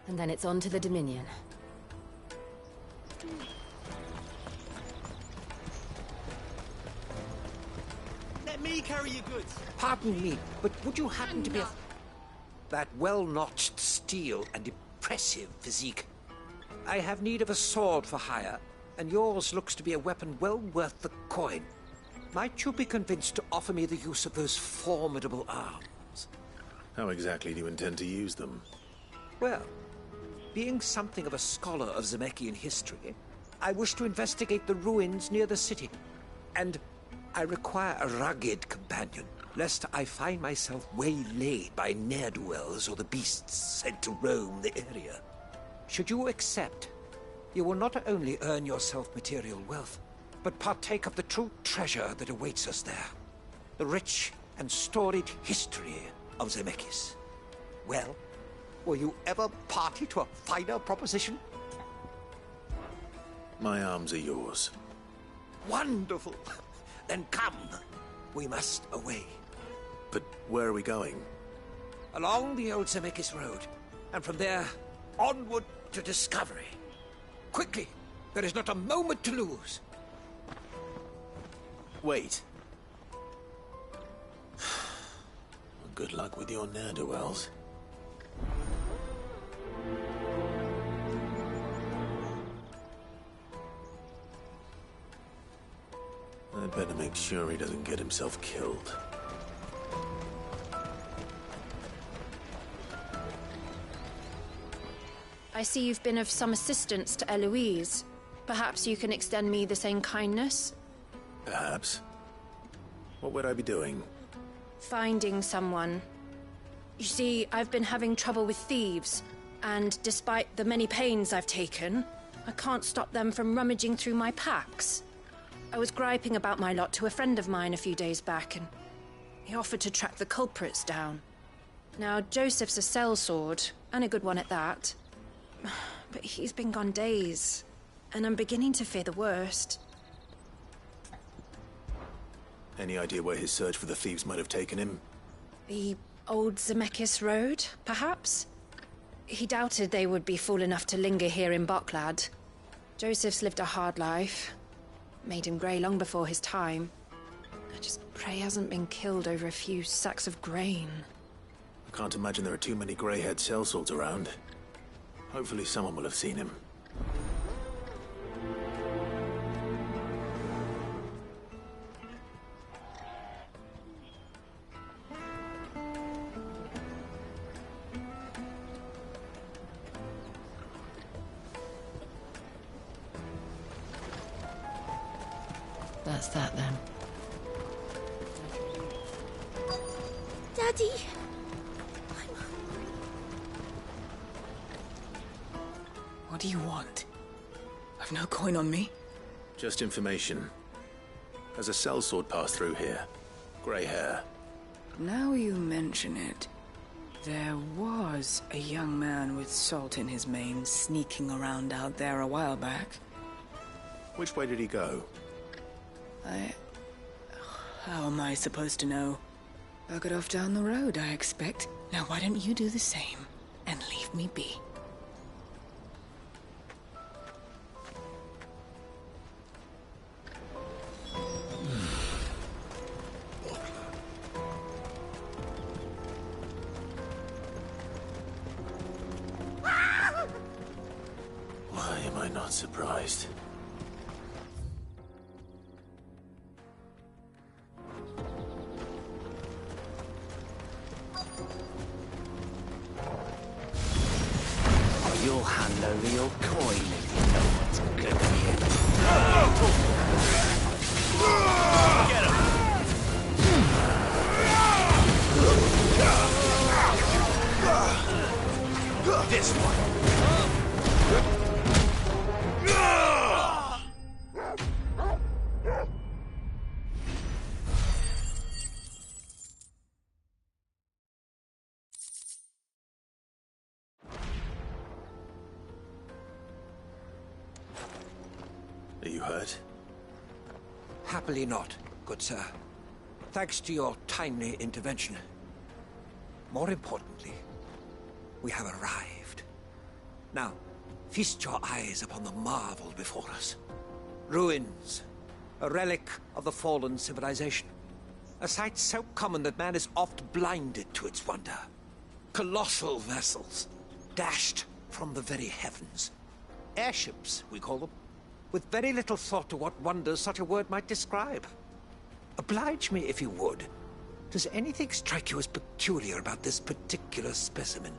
And then it's on to the Dominion. Let me carry your goods. Pardon me, but would you happen to be that well-notched steel and impressive physique? I have need of a sword for hire, and yours looks to be a weapon well worth the coin. Might you be convinced to offer me the use of those formidable arms? How exactly do you intend to use them? Well, being something of a scholar of Zemeckis history, I wish to investigate the ruins near the city, and I require a rugged companion, lest I find myself waylaid by ne'er-do-wells or the beasts sent to roam the area. Should you accept, you will not only earn yourself material wealth, but partake of the true treasure that awaits us there. The rich and storied history of Zemeckis. Well, were you ever party to a finer proposition? My arms are yours. Wonderful! Then come. We must away. But where are we going? Along the old Zemeckis Road, and from there, onward to discovery. Quickly! There is not a moment to lose. Wait. Good luck with your ne'er-do-wells. I'd better make sure he doesn't get himself killed. I see you've been of some assistance to Eloise. Perhaps you can extend me the same kindness? Perhaps. What would I be doing? Finding someone. You see, I've been having trouble with thieves, and despite the many pains I've taken, I can't stop them from rummaging through my packs. I was griping about my lot to a friend of mine a few days back, and he offered to track the culprits down. Now, Joseph's a sellsword, and a good one at that. But he's been gone days, and I'm beginning to fear the worst. Any idea where his search for the thieves might have taken him? The old Zemeckis Road, perhaps? He doubted they would be fool enough to linger here in Boklad. Joseph's lived a hard life. Made him grey long before his time. I just pray he hasn't been killed over a few sacks of grain. I can't imagine there are too many grey-haired sellswords around. Hopefully someone will have seen him. That's that then. Daddy! What do you want? I've no coin on me. Just information. Has a sellsword passed through here? Grey hair. Now you mention it, there was a young man with salt in his mane sneaking around out there a while back. Which way did he go? How am I supposed to know? Buggered off down the road, I expect. Now why don't you do the same and leave me be? Why am I not surprised? You'll hand over your coin if you know what's good for you. Get him! This one. Are you hurt? Happily not, good sir. Thanks to your timely intervention. More importantly, we have arrived. Now, feast your eyes upon the marvel before us. Ruins, a relic of the fallen civilization. A sight so common that man is oft blinded to its wonder. Colossal vessels, dashed from the very heavens. Airships, we call them, with very little thought to what wonders such a word might describe. Oblige me if you would. Does anything strike you as peculiar about this particular specimen?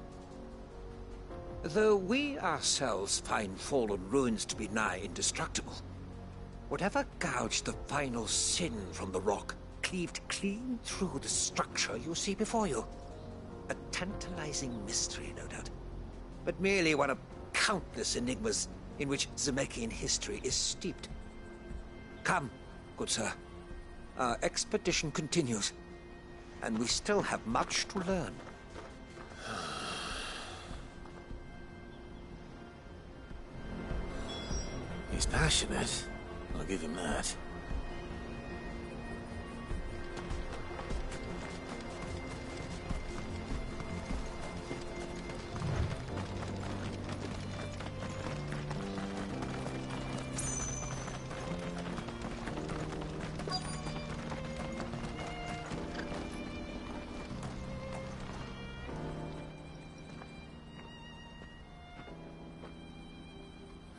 Though we ourselves find fallen ruins to be nigh indestructible, whatever gouged the final sin from the rock cleaved clean through the structure you see before you. A tantalizing mystery, no doubt, but merely one of countless enigmas in which Zemeckis history is steeped. Come, good sir. Our expedition continues, and we still have much to learn. He's passionate. I'll give him that.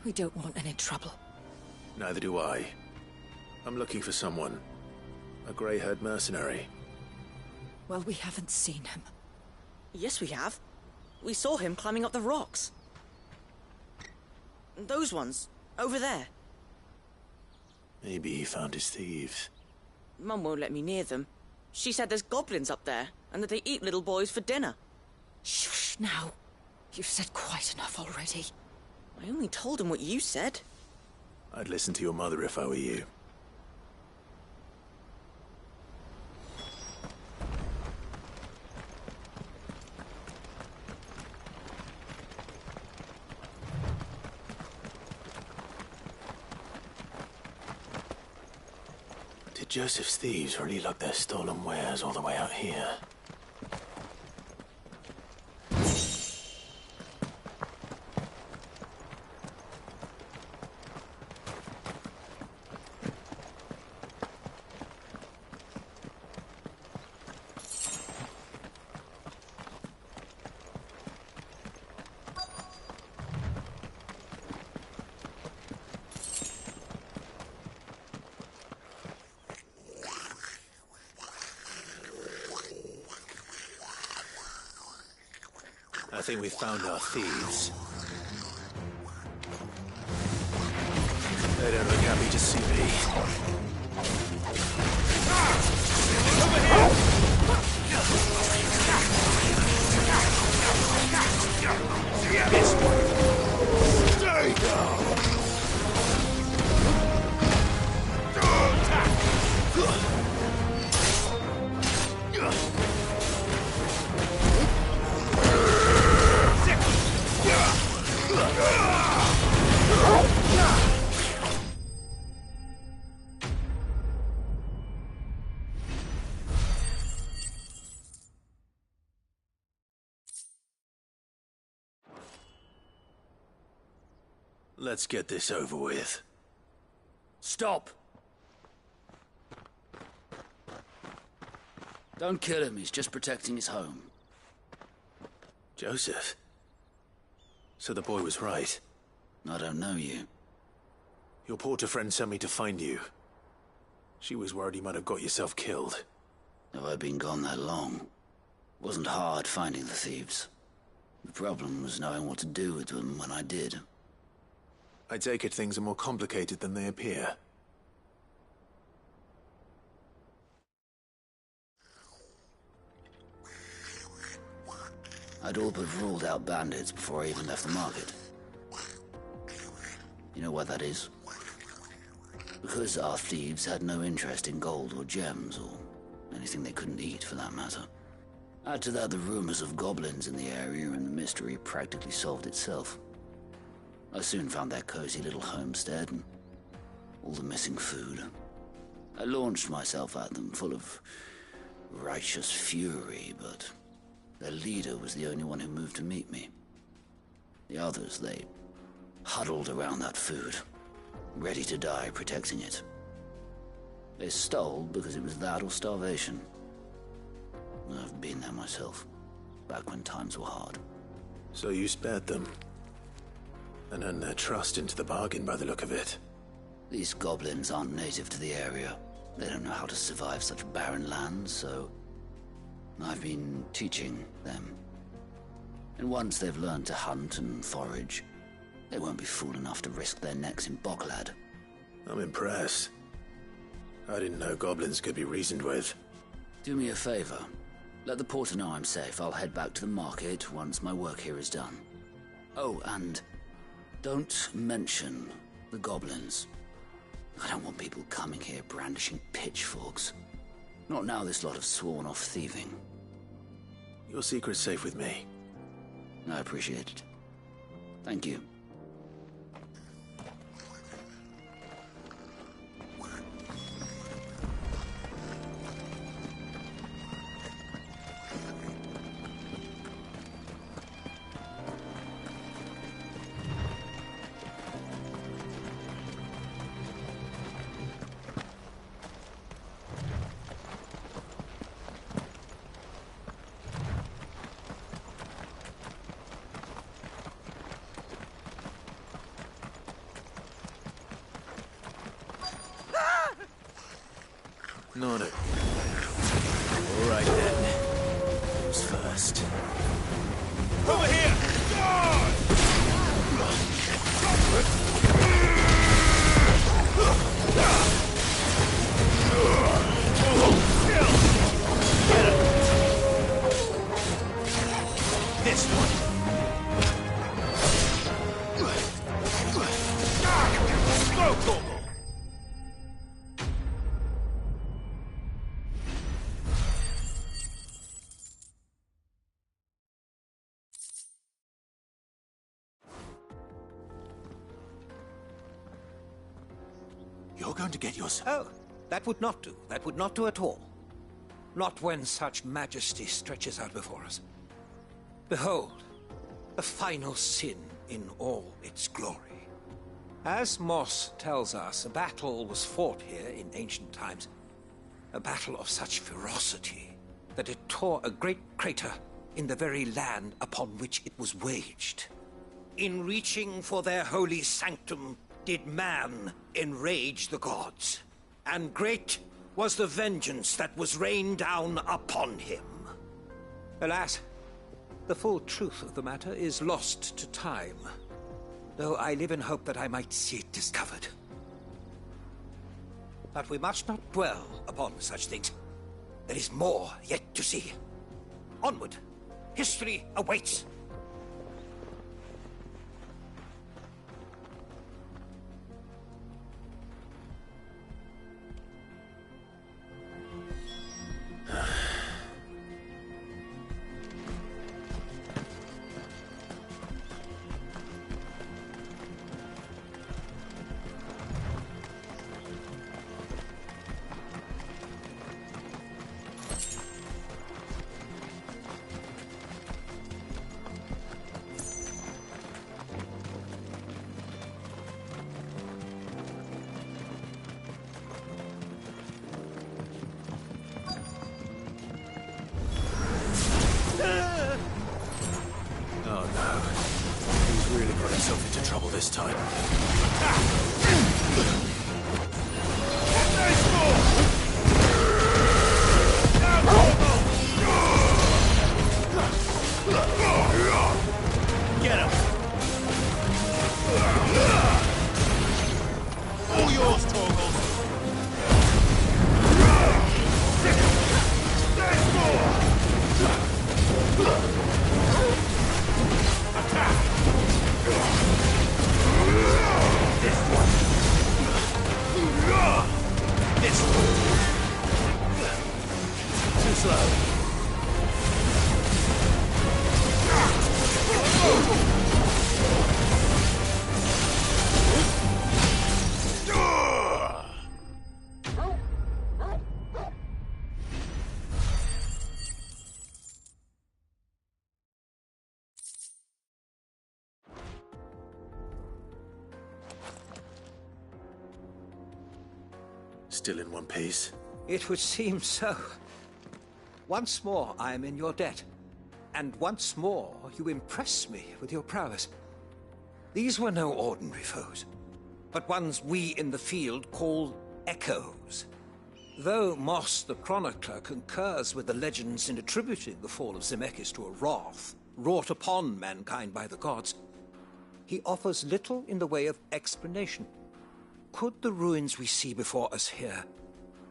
We don't want any trouble. Neither do I. I'm looking for someone. A grey-haired mercenary. Well, we haven't seen him. Yes, we have. We saw him climbing up the rocks. Those ones, over there. Maybe he found his thieves. Mum won't let me near them. She said there's goblins up there, and that they eat little boys for dinner. Shush now. You've said quite enough already. I only told him what you said. I'd listen to your mother if I were you. Did Joseph's thieves really lug their stolen wares all the way out here? I think we've found our thieves. They don't look happy to see me. Let's get this over with. Stop! Don't kill him, he's just protecting his home. Joseph? So the boy was right. I don't know you. Your porter friend sent me to find you. She was worried you might have got yourself killed. Have I been gone that long? It wasn't hard finding the thieves. The problem was knowing what to do with them when I did. I take it things are more complicated than they appear. I'd all but ruled out bandits before I even left the market. You know why that is? Because our thieves had no interest in gold or gems, or anything they couldn't eat for that matter. Add to that the rumors of goblins in the area, and the mystery practically solved itself. I soon found their cozy little homestead and all the missing food. I launched myself at them full of righteous fury, but their leader was the only one who moved to meet me. The others, they huddled around that food, ready to die protecting it. They stole because it was that or starvation. I've been there myself, back when times were hard. So you spared them, and earned their trust into the bargain by the look of it. These goblins aren't native to the area. They don't know how to survive such barren lands, so I've been teaching them. And once they've learned to hunt and forage, they won't be fool enough to risk their necks in Bocklad. I'm impressed. I didn't know goblins could be reasoned with. Do me a favor. Let the porter know I'm safe. I'll head back to the market once my work here is done. Oh, and don't mention the goblins. I don't want people coming here brandishing pitchforks. Not now this lot have sworn off thieving. Your secret's safe with me. I appreciate it. Thank you. Not it. All right then. Who's first? Over here! This one. Go, Corporal! You're going to get yourself... Oh, that would not do. That would not do at all. Not when such majesty stretches out before us. Behold, the final sin in all its glory. As Moss tells us, a battle was fought here in ancient times. A battle of such ferocity that it tore a great crater in the very land upon which it was waged. In reaching for their holy sanctum, did man enrage the gods, and great was the vengeance that was rained down upon him. Alas, the full truth of the matter is lost to time, though I live in hope that I might see it discovered. But we must not dwell upon such things. There is more yet to see. Onward! History awaits! This time. Get him! All yours, Torgal! Attack! This one. Too slow. Still in one piece? It would seem so. Once more, I am in your debt. And once more, you impress me with your prowess. These were no ordinary foes, but ones we in the field call echoes. Though Moss the Chronicler concurs with the legends in attributing the fall of Zemeckis to a wrath wrought upon mankind by the gods, he offers little in the way of explanation. Could the ruins we see before us here,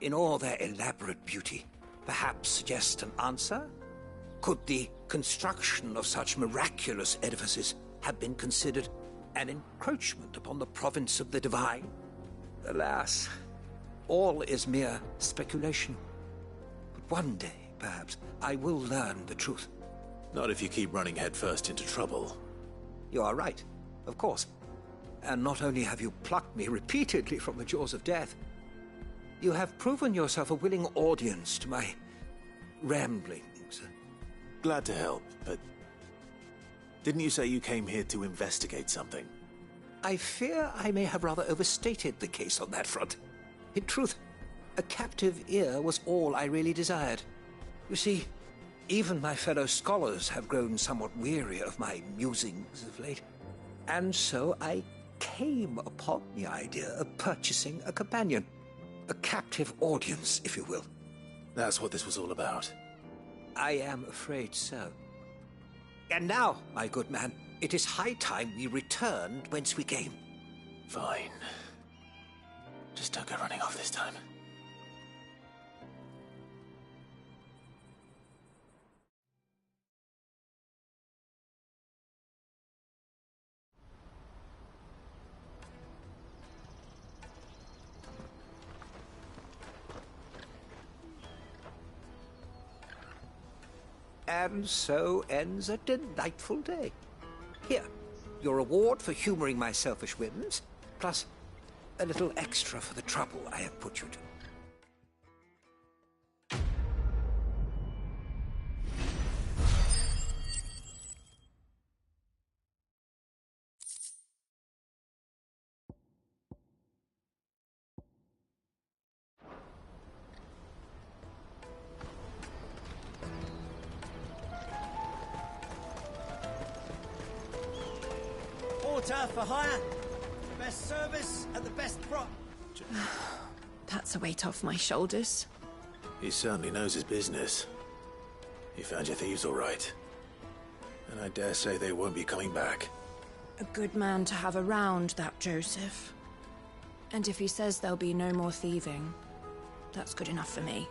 in all their elaborate beauty, perhaps suggest an answer? Could the construction of such miraculous edifices have been considered an encroachment upon the province of the divine? Alas, all is mere speculation. But one day, perhaps, I will learn the truth. Not if you keep running headfirst into trouble. You are right, of course. And not only have you plucked me repeatedly from the jaws of death, you have proven yourself a willing audience to my ramblings. Glad to help, but didn't you say you came here to investigate something? I fear I may have rather overstated the case on that front. In truth, a captive ear was all I really desired. You see, even my fellow scholars have grown somewhat weary of my musings of late. And so I came upon the idea of purchasing a companion. A captive audience, if you will. That's what this was all about. I am afraid so. And now, my good man, it is high time we returned whence we came. Fine. Just don't go running off this time. And so ends a delightful day. Here, your reward for humoring my selfish whims, plus a little extra for the trouble I have put you to. Porter for hire. Best service at the best price. That's a weight off my shoulders. He certainly knows his business. He found your thieves all right. And I dare say they won't be coming back. A good man to have around, that Joseph. And if he says there'll be no more thieving, that's good enough for me.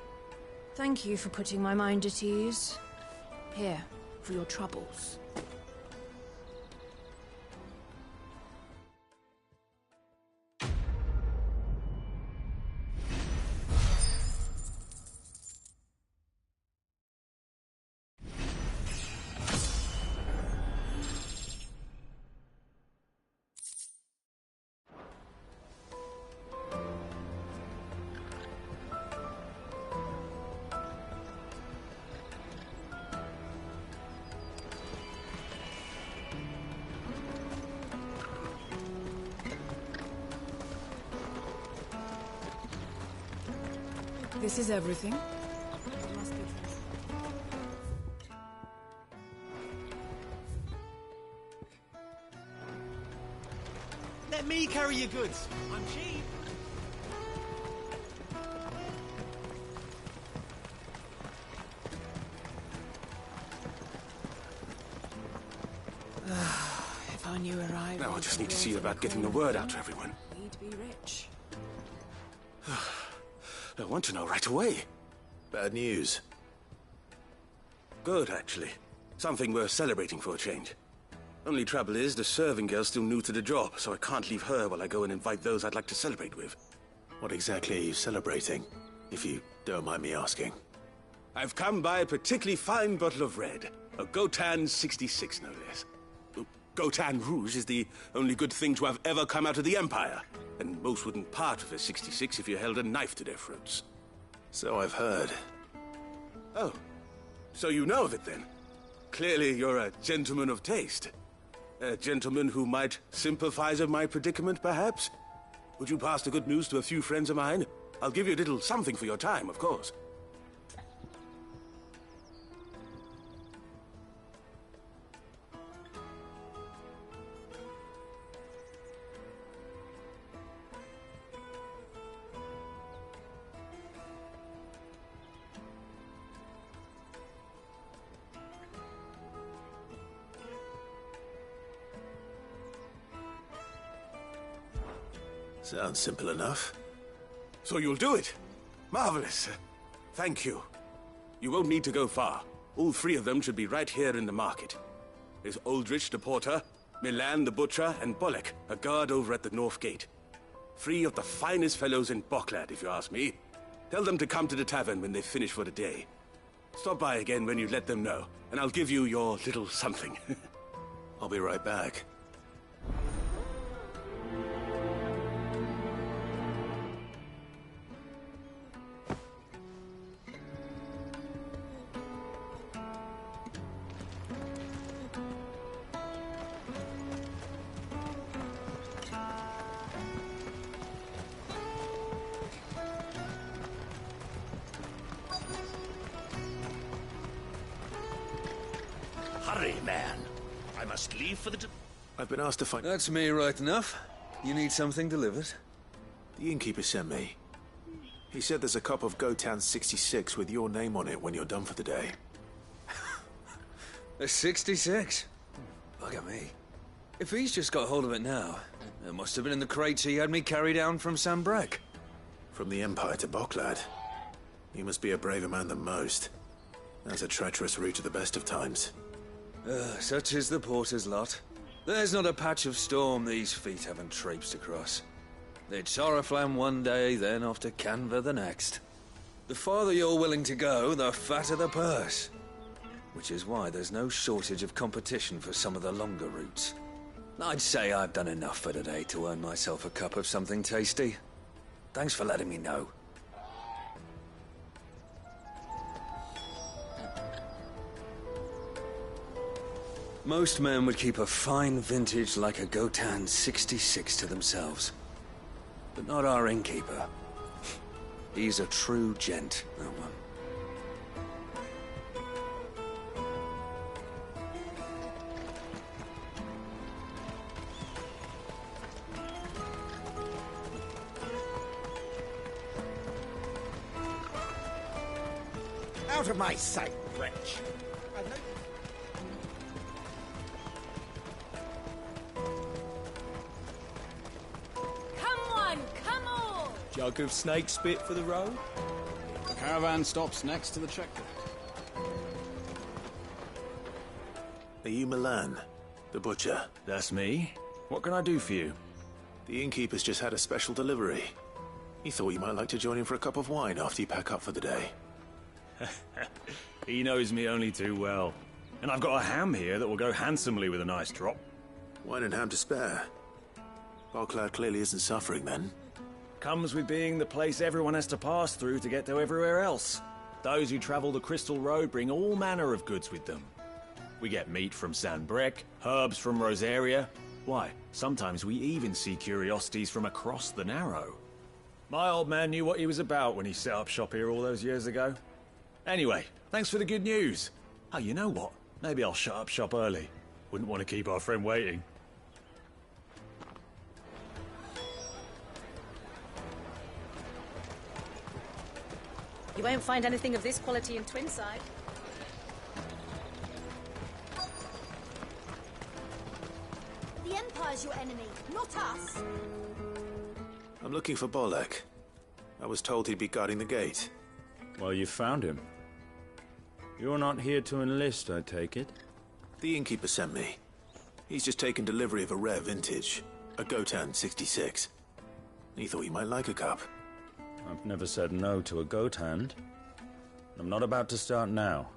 Thank you for putting my mind at ease. Here, for your troubles. This is everything. Let me carry your goods. I'm cheap. If I knew where I Now I was, just need to see about getting the word out to everyone. we'd be rich. I want to know right away. Bad news. Good, actually. Something worth celebrating for a change. Only trouble is, the serving girl's still new to the job, so I can't leave her while I go and invite those I'd like to celebrate with. What exactly are you celebrating, if you don't mind me asking? I've come by a particularly fine bottle of red. A Gotan 66, no less. Gotan Rouge is the only good thing to have ever come out of the Empire. And most wouldn't part with a 66 if you held a knife to their throats. So I've heard. Oh, so you know of it then? Clearly you're a gentleman of taste. A gentleman who might sympathize with my predicament, perhaps? Would you pass the good news to a few friends of mine? I'll give you a little something for your time, of course. Sounds simple enough. So you'll do it? Marvelous. Thank you. You won't need to go far. All three of them should be right here in the market. There's Aldrich the porter, Milan the butcher, and Bolek, a guard over at the north gate. Three of the finest fellows in Boklad, if you ask me. Tell them to come to the tavern when they've finished for the day. Stop by again when you let them know, and I'll give you your little something. I'll be right back. Hurry, man. I must leave for the... I've been asked to find... That's me right enough. You need something delivered? The innkeeper sent me. He said there's a cup of Gotan 66 with your name on it when you're done for the day. A 66? Bugger me. If he's just got hold of it now, it must have been in the crates he had me carry down from Sambrek. From the Empire to Boklad. You must be a braver man than most. That's a treacherous route to the best of times. Such is the porter's lot. There's not a patch of storm these feet haven't traipsed across. It's Oriflamme one day, then off to Canva the next. The farther you're willing to go, the fatter the purse. Which is why there's no shortage of competition for some of the longer routes. I'd say I've done enough for today to earn myself a cup of something tasty. Thanks for letting me know. Most men would keep a fine vintage like a Gotan 66 to themselves. But not our innkeeper. He's a true gent, that one. Out of my sight, wretch. Jug of snake spit for the road? The caravan stops next to the checkpoint. Are you Milan, the butcher? That's me. What can I do for you? The innkeeper's just had a special delivery. He thought you might like to join him for a cup of wine after you pack up for the day. He knows me only too well. And I've got a ham here that will go handsomely with a nice drop. Wine and ham to spare. Boklad clearly isn't suffering then. Comes with being the place everyone has to pass through to get to everywhere else. Those who travel the Crystal Road bring all manner of goods with them. We get meat from Sanbrek, herbs from Rosaria. Why, sometimes we even see curiosities from across the Narrow. My old man knew what he was about when he set up shop here all those years ago. Anyway, thanks for the good news. Oh, you know what? Maybe I'll shut up shop early. Wouldn't want to keep our friend waiting. You won't find anything of this quality in Twinside. The Empire's your enemy, not us. I'm looking for Bolek. I was told he'd be guarding the gate. Well, you found him. You're not here to enlist, I take it? The innkeeper sent me. He's just taken delivery of a rare vintage, a Gotan 66. He thought you might like a cup. I've never said no to a goat hand. I'm not about to start now.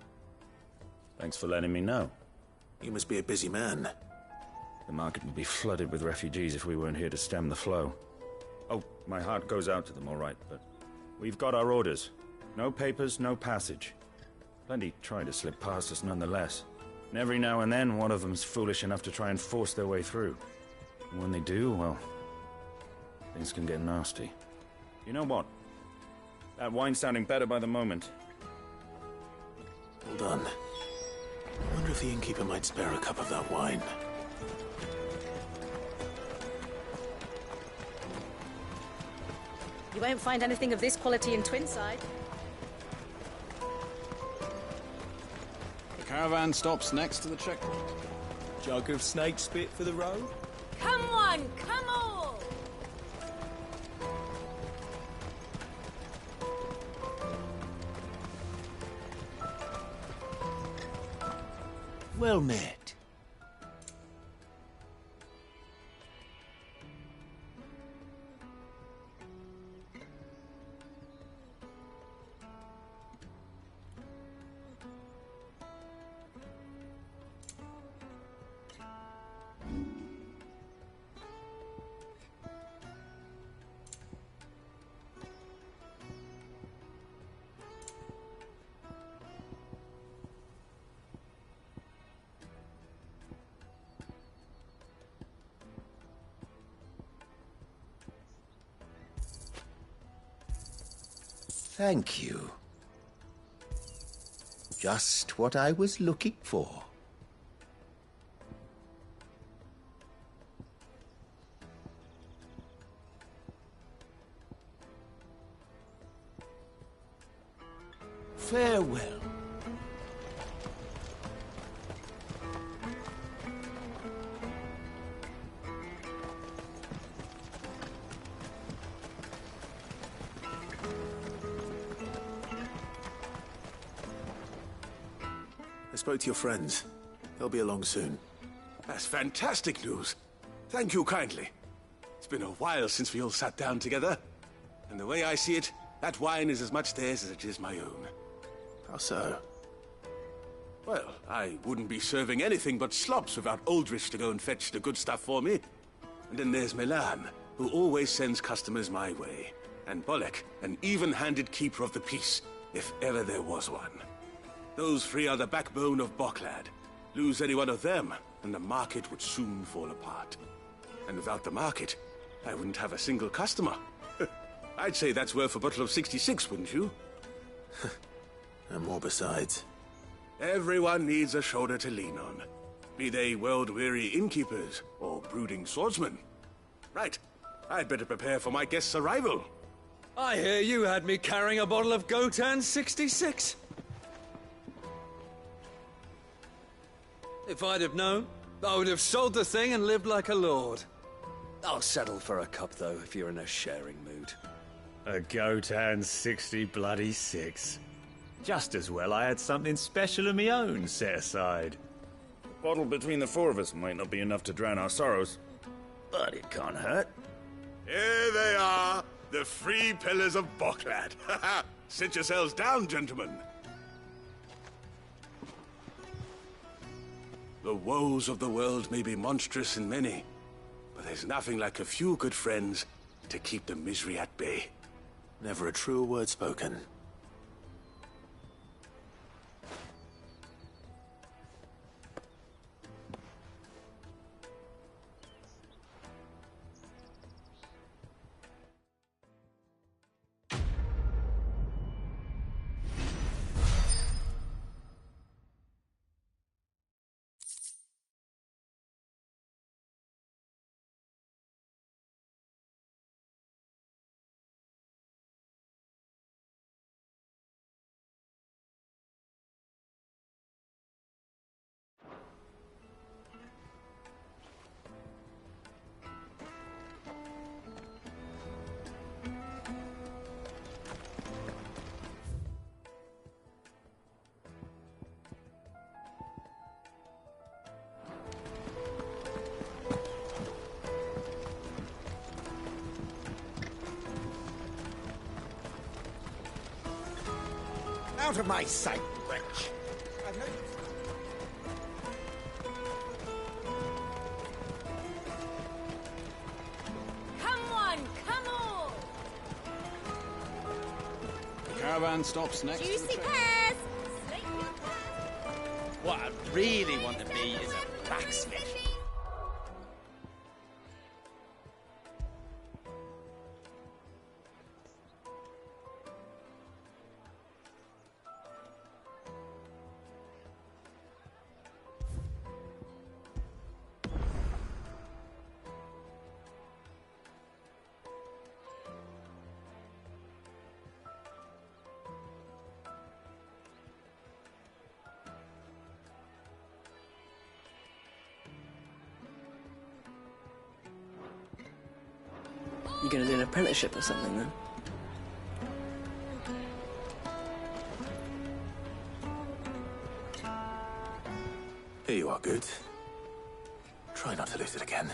Thanks for letting me know. You must be a busy man. The market would be flooded with refugees if we weren't here to stem the flow. Oh, my heart goes out to them, all right, but we've got our orders. No papers, no passage. Plenty try to slip past us nonetheless. And every now and then, one of them's foolish enough to try and force their way through. And when they do, well, things can get nasty. You know what? That wine's sounding better by the moment. Hold on. I wonder if the innkeeper might spare a cup of that wine. You won't find anything of this quality in Twinside. The caravan stops next to the checkpoint. Jug of snake spit for the road? Come on, come on! Well met. Thank you. Just what I was looking for. Farewell. I spoke to your friends. They'll be along soon. That's fantastic news. Thank you kindly. It's been a while since we all sat down together. And the way I see it, that wine is as much theirs as it is my own. How so? Well, I wouldn't be serving anything but slops without Aldrich to go and fetch the good stuff for me. And then there's Milan, who always sends customers my way. And Bolek, an even-handed keeper of the peace, if ever there was one. Those three are the backbone of Boklad. Lose any one of them, and the market would soon fall apart. And without the market, I wouldn't have a single customer. I'd say that's worth a bottle of 66, wouldn't you? And more besides. Everyone needs a shoulder to lean on. Be they world-weary innkeepers or brooding swordsmen. Right. I'd better prepare for my guest's arrival. I hear you had me carrying a bottle of Gotan 66. If I'd have known, I would have sold the thing and lived like a lord. I'll settle for a cup, though, if you're in a sharing mood. A Gotan 66. Just as well I had something special of my own set aside. A bottle between the four of us might not be enough to drown our sorrows, but it can't hurt. Here they are, the three pillars of Boklad. Sit yourselves down, gentlemen. The woes of the world may be monstrous in many, but there's nothing like a few good friends to keep the misery at bay. Never a truer word spoken. Out of my sight, wretch! I've heard... Come on, come on! The caravan stops next to the Juicy checkpoint. pears! Slate your pears! What I really want to be is a blacksmith. You gonna do an apprenticeship or something then? Here you are, Good. Try not to lose it again.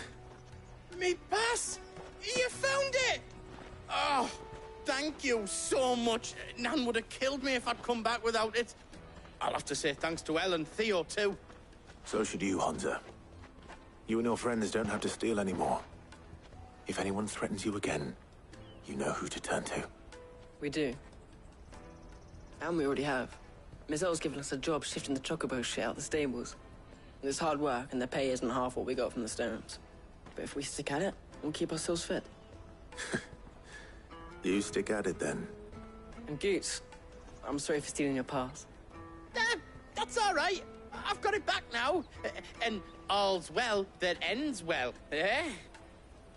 Me pass! You found it! Oh, thank you so much. Nan would have killed me if I'd come back without it. I'll have to say thanks to Elle and Theo, too. So should you, Hunter. You and your friends don't have to steal anymore. If anyone threatens you again, you know who to turn to. We do. And we already have. Miss L's given us a job shifting the chocobo shit out the stables. It's hard work, and the pay isn't half what we got from the stones. But if we stick at it, we'll keep ourselves fit. You stick at it, then. And Goots, I'm sorry for stealing your pass. That's all right. I've got it back now. And all's well that ends well, eh?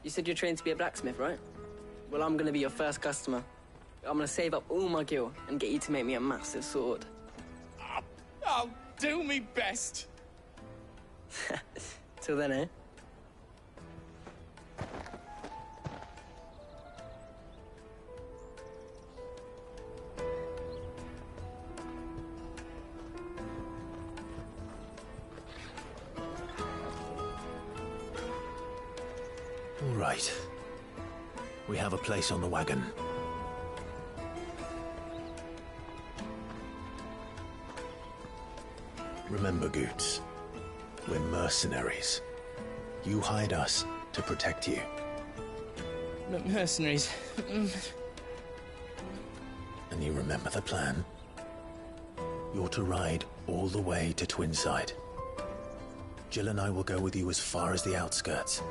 You said you're trained to be a blacksmith, right? Well, I'm gonna be your first customer. I'm gonna save up all my gil and get you to make me a massive sword. I'll do me best. Till then, eh? All right. We have a place on the wagon. Remember, Goots, we're mercenaries. You hide us to protect you. Mercenaries. And you remember the plan? You're to ride all the way to Twinside. Jill and I will go with you as far as the outskirts,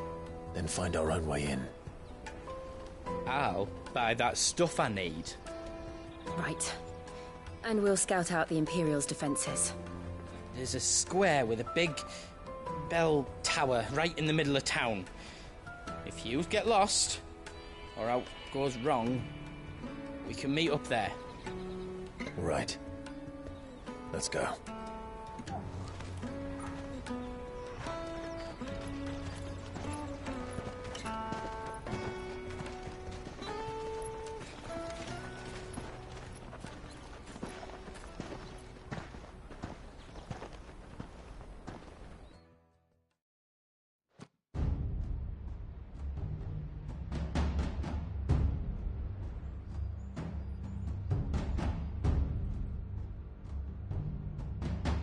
then find our own way in. I'll buy that stuff I need. Right. And we'll scout out the Imperial's defenses. There's a square with a big bell tower right in the middle of town. If you get lost, or out goes wrong, we can meet up there. All right. Let's go.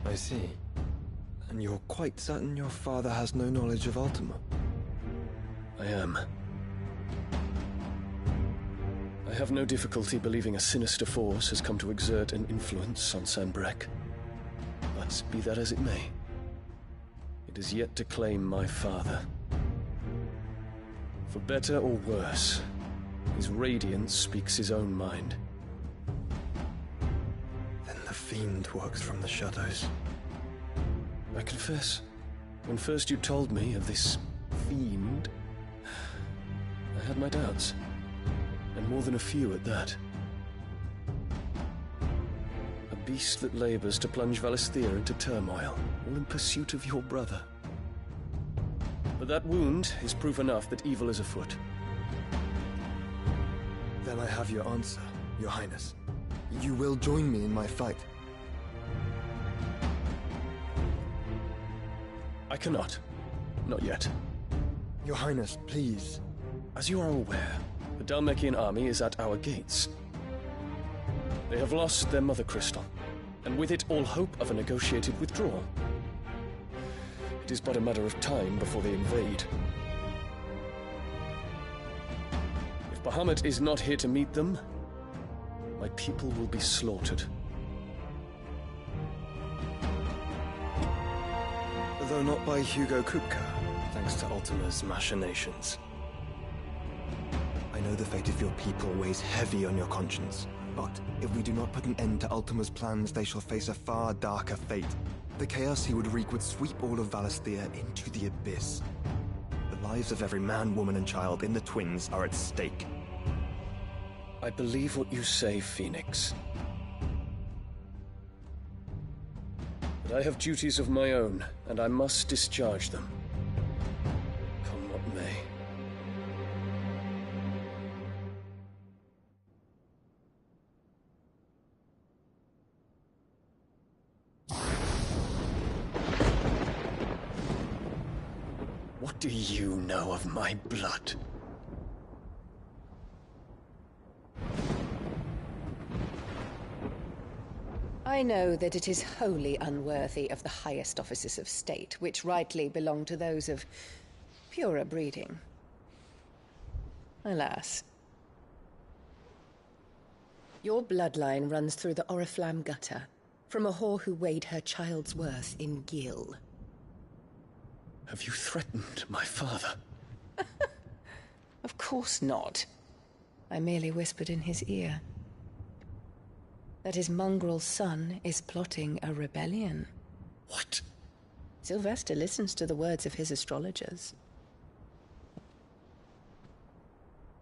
I see. And you're quite certain your father has no knowledge of Ultima? I am. I have no difficulty believing a sinister force has come to exert an influence on Sanbreque. But be that as it may, it is yet to claim my father. For better or worse, his radiance speaks his own mind. Then the fiend works from the shadows. I confess, when first you told me of this fiend, I had my doubts, and more than a few at that. A beast that labors to plunge Valisthea into turmoil, all in pursuit of your brother. But that wound is proof enough that evil is afoot. Then I have your answer, Your Highness. You will join me in my fight. I cannot. Not yet. Your Highness, please. As you are aware, the Dhalmekian army is at our gates. They have lost their mother crystal, and with it all hope of a negotiated withdrawal. It is but a matter of time before they invade. If Bahamut is not here to meet them, my people will be slaughtered. Though not by Hugo Kupka, thanks to Ultima's machinations. I know the fate of your people weighs heavy on your conscience, but if we do not put an end to Ultima's plans, they shall face a far darker fate. The chaos he would wreak would sweep all of Valisthea into the abyss. The lives of every man, woman, and child in the Twins are at stake. I believe what you say, Phoenix. But I have duties of my own, and I must discharge them. Come what may. What do you know of my blood? I know that it is wholly unworthy of the highest offices of state, which rightly belong to those of purer breeding. Alas. Your bloodline runs through the Oriflamme gutter, from a whore who weighed her child's worth in gil. Have you threatened my father? Of course not. I merely whispered in his ear that his mongrel son is plotting a rebellion. What? Sylvester listens to the words of his astrologers.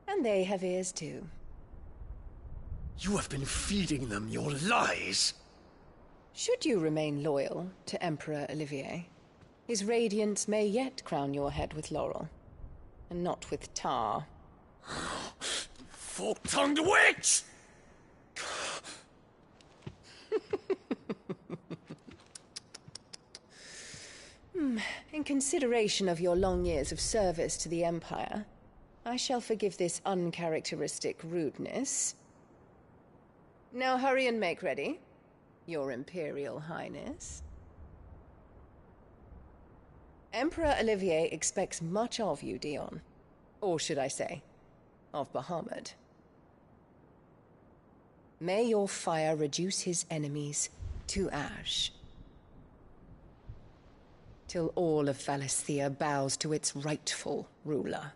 And they have ears too. You have been feeding them your lies! Should you remain loyal to Emperor Olivier, his radiance may yet crown your head with laurel, and not with tar. Fork-tongued witch! In consideration of your long years of service to the Empire, I shall forgive this uncharacteristic rudeness. Now hurry and make ready, Your Imperial Highness. Emperor Olivier expects much of you, Dion. Or should I say, of Bahamut. May your fire reduce his enemies to ash, till all of Valisthea bows to its rightful ruler.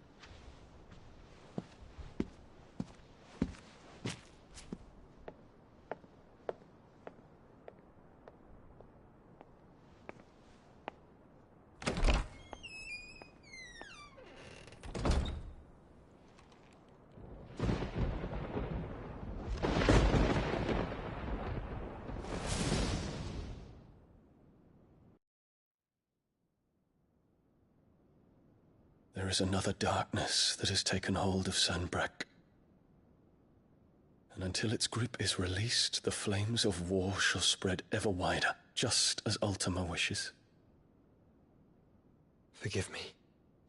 There is another darkness that has taken hold of Sanbreque. And until its grip is released, the flames of war shall spread ever wider, just as Ultima wishes. Forgive me.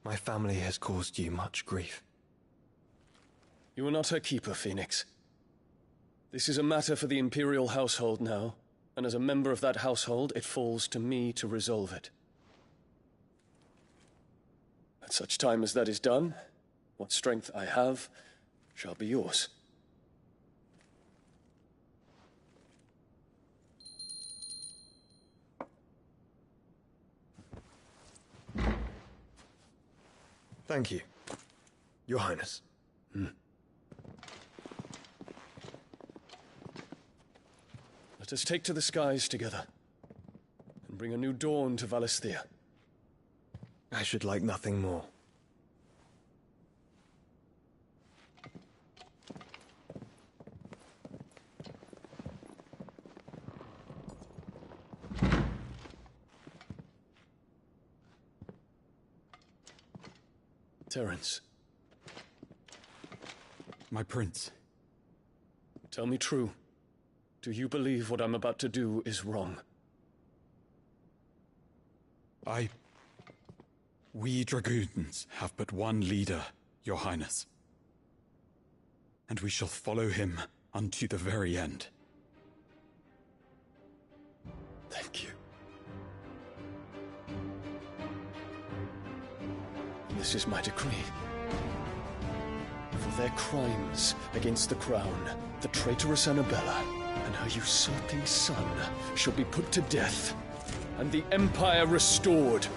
My family has caused you much grief. You are not her keeper, Phoenix. This is a matter for the Imperial household now, and as a member of that household, it falls to me to resolve it. At such time as that is done, what strength I have shall be yours. Thank you, Your Highness. Let us take to the skies together, and bring a new dawn to Valisthea. I should like nothing more. Terence. My prince. Tell me true. Do you believe what I'm about to do is wrong? We dragoons have but one leader, Your Highness. And we shall follow him unto the very end. Thank you. This is my decree. For their crimes against the crown, the traitorous Annabella and her usurping son shall be put to death, and the Empire restored.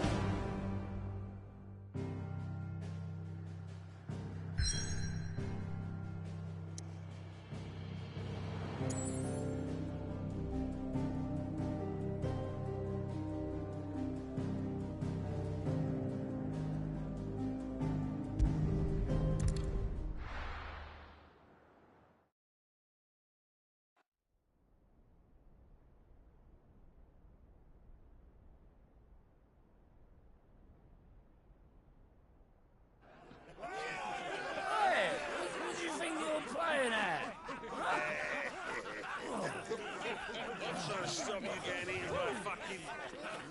Stop you getting eaten by a fucking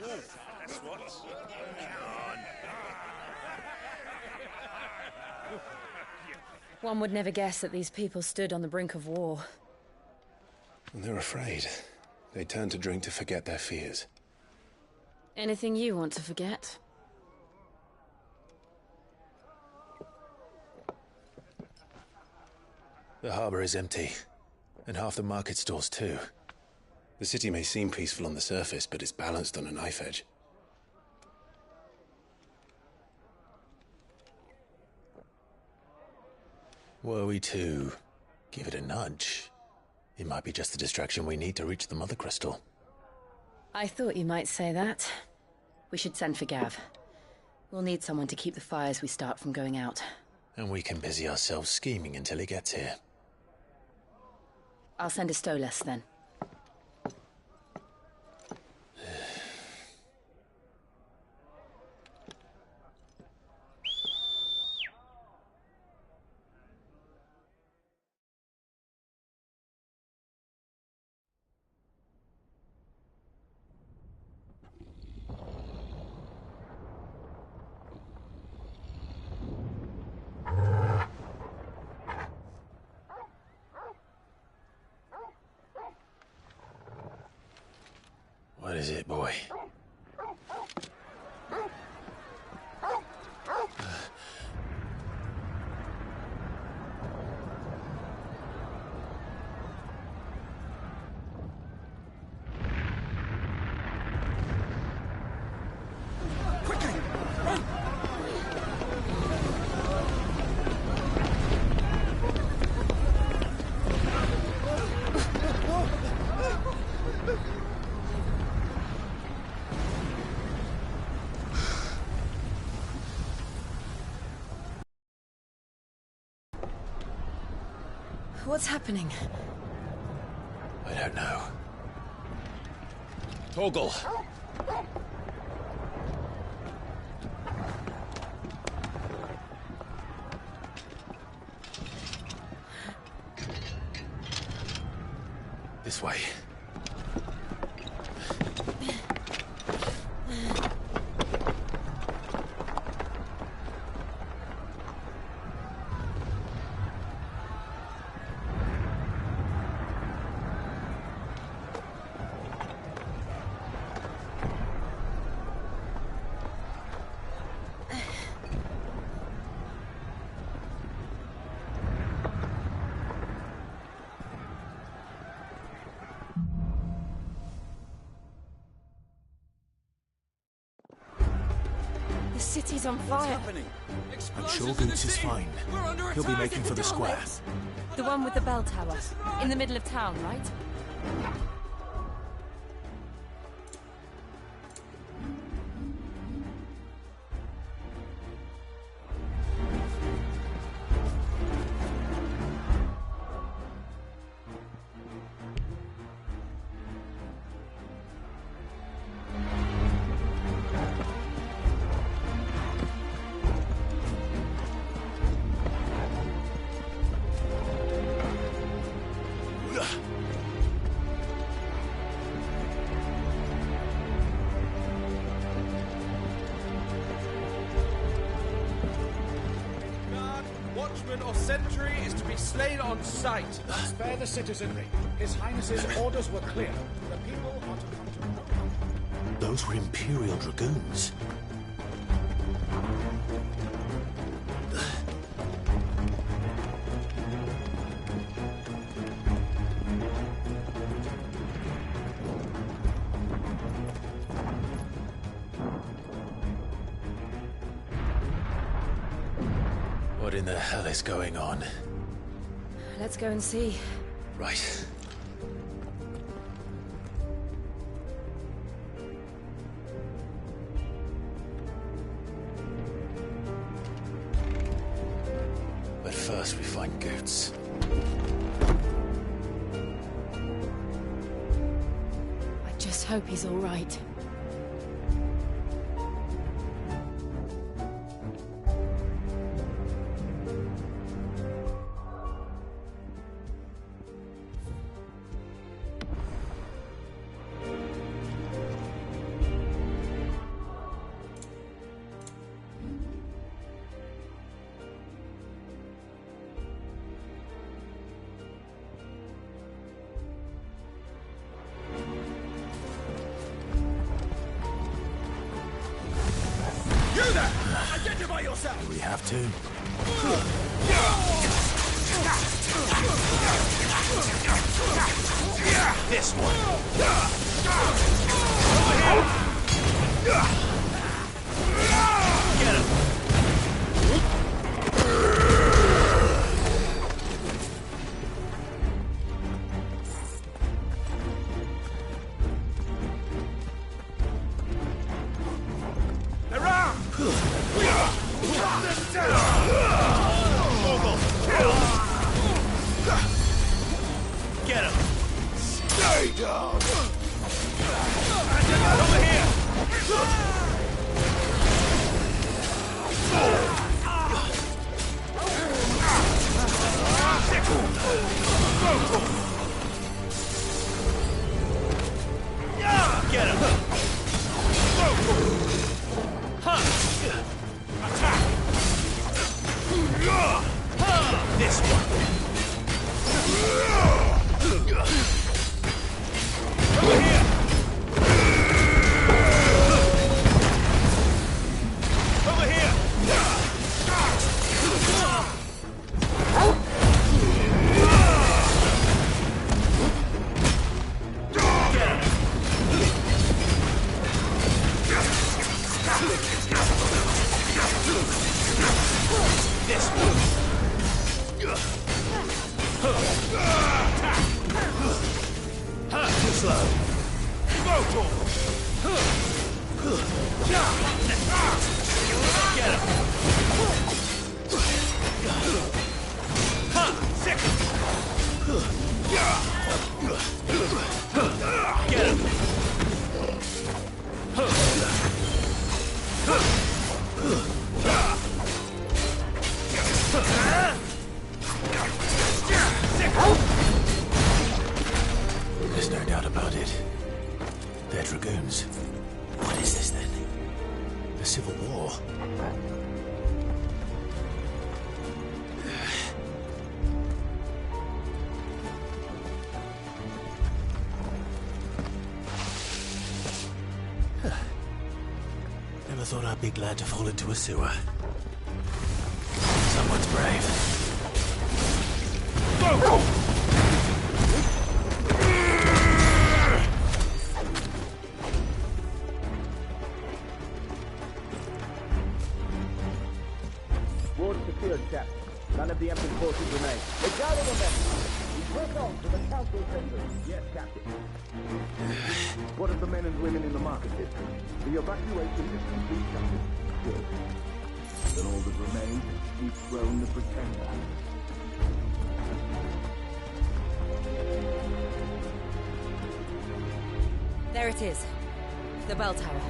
wolf, that's what. Come on. One would never guess that these people stood on the brink of war. They're afraid. They turn to drink to forget their fears. Anything you want to forget? The harbor is empty, and half the market stalls too. The city may seem peaceful on the surface, but it's balanced on a knife edge. Were we to give it a nudge, it might be just the distraction we need to reach the Mother Crystal. I thought you might say that. We should send for Gav. We'll need someone to keep the fires we start from going out. And we can busy ourselves scheming until he gets here. I'll send a Stolas then. What is it, boy? What's happening? I don't know. Torgal! This way. The city's on fire. I'm sure Goots is fine. He'll be making for the square. The one with the bell tower. In the middle of town, right? Or sentry is to be slain on sight. Spare the citizenry. His Highness's orders were clear. The people are to come to no compromise. Those were Imperial Dragoons. What in the hell is going on? Let's go and see. Right. But first we find Goots. I just hope he's all right. do that! Identify yourself! We have to. This one. Get him! They're out! Shut them down! Mogul, kill! Get him! Stay down! Over here! Get him! Attack! This one! Over here! Over here! This one! Too slow. Vocal! Get him! Sick! Get him! There's no doubt about it. They're dragoons. What is this then? A civil war? Never thought I'd be glad to fall into a sewer. Someone's brave. Go! Ward secured, Cap. None of the Emperor's forces remain. They gather the men. We press on to the council center. Yes, Captain. What of the men and women in the market district? The evacuation is complete, Captain. Good. Then all that remains is to dethrone the Pretender. There it is. The bell tower.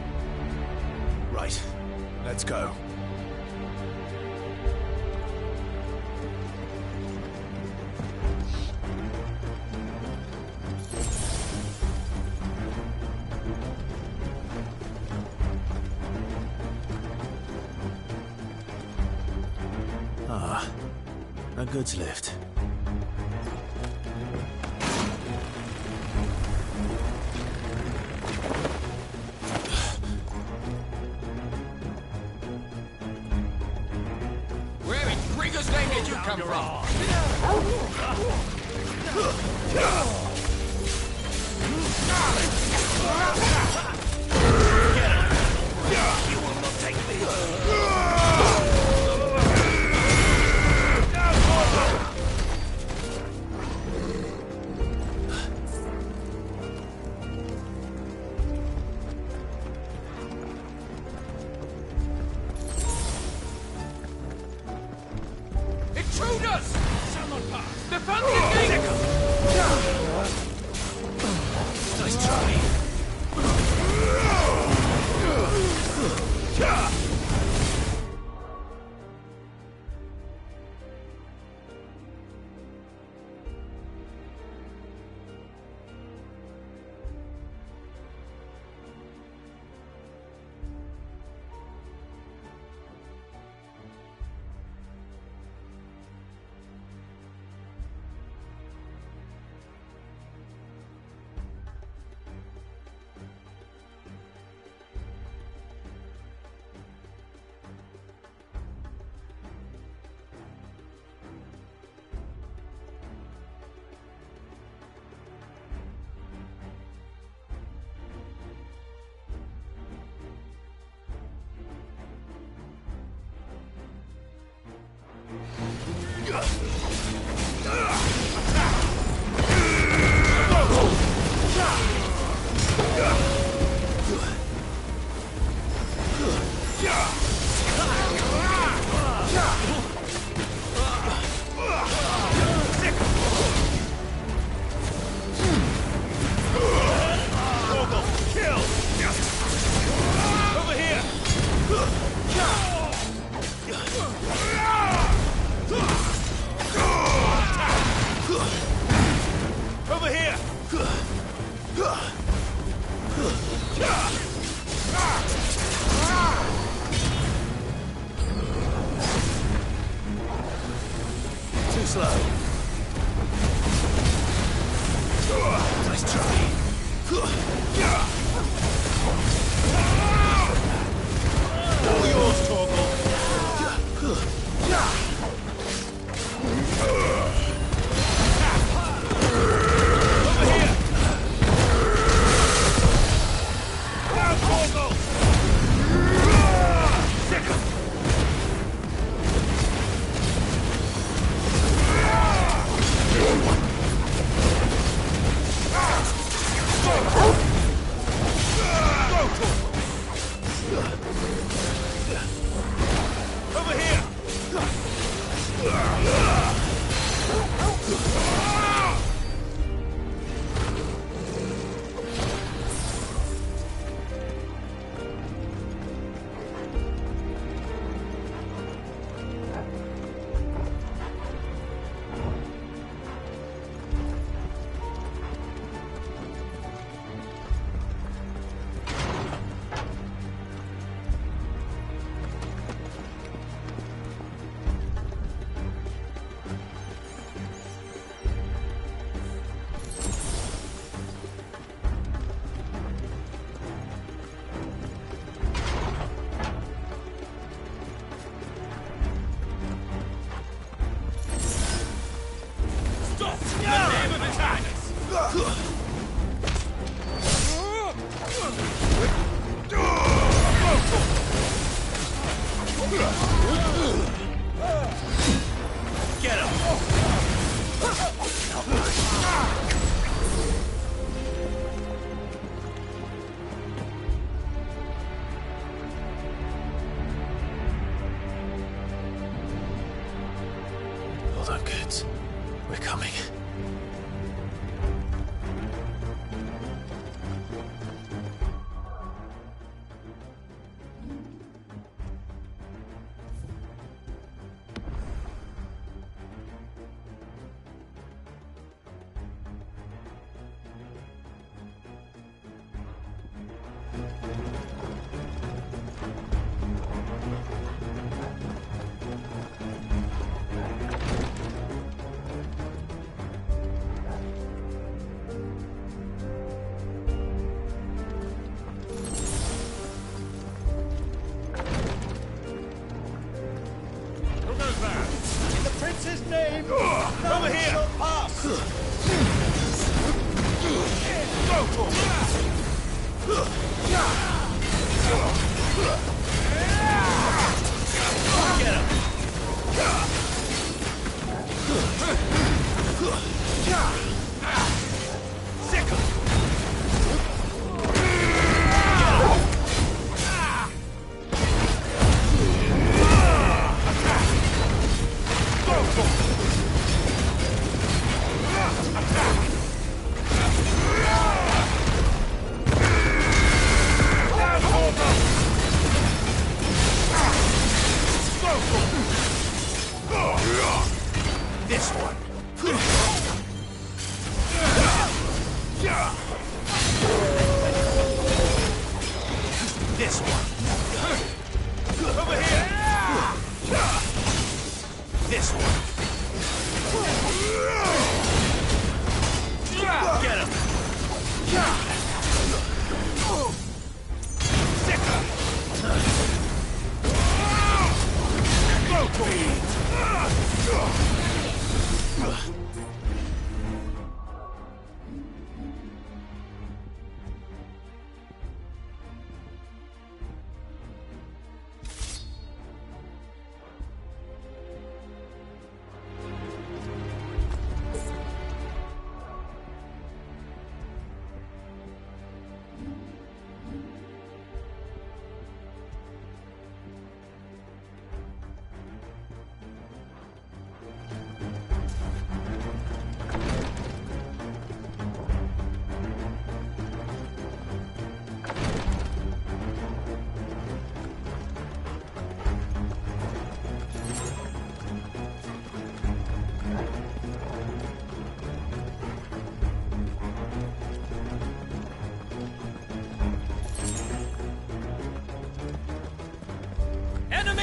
Right. Let's go. Ah, a goods lift. Where in Gringo's name did you come from? You will not take me. Intruders! Someone pass! Defend the gate! Nice try. Too slow. Nice try. All yours, Torgal. Over here. Now, Torgal. Sick. Over here! Get him! Hold on, kids. We're coming. In the prince's name, Over here! shall pass. Get him! Sick him! This one.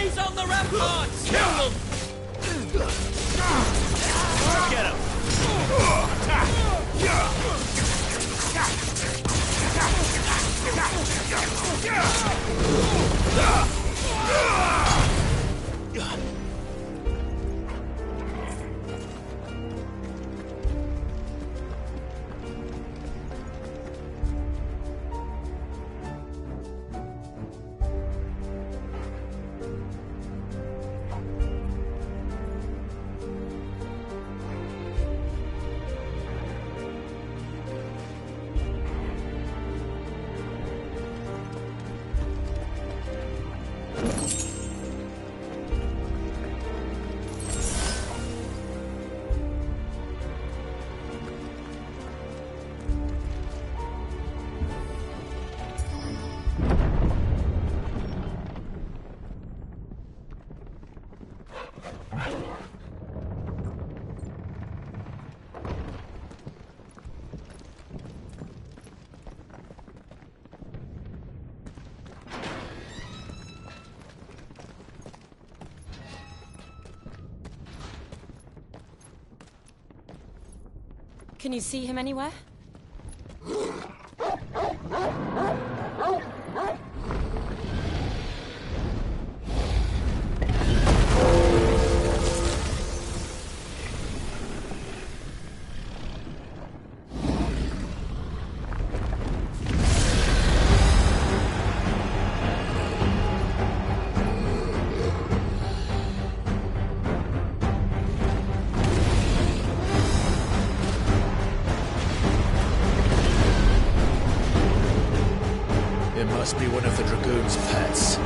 Enemies on the ramparts! Kill them! Get him! Can you see him anywhere? Must be one of the Dragoon's pets.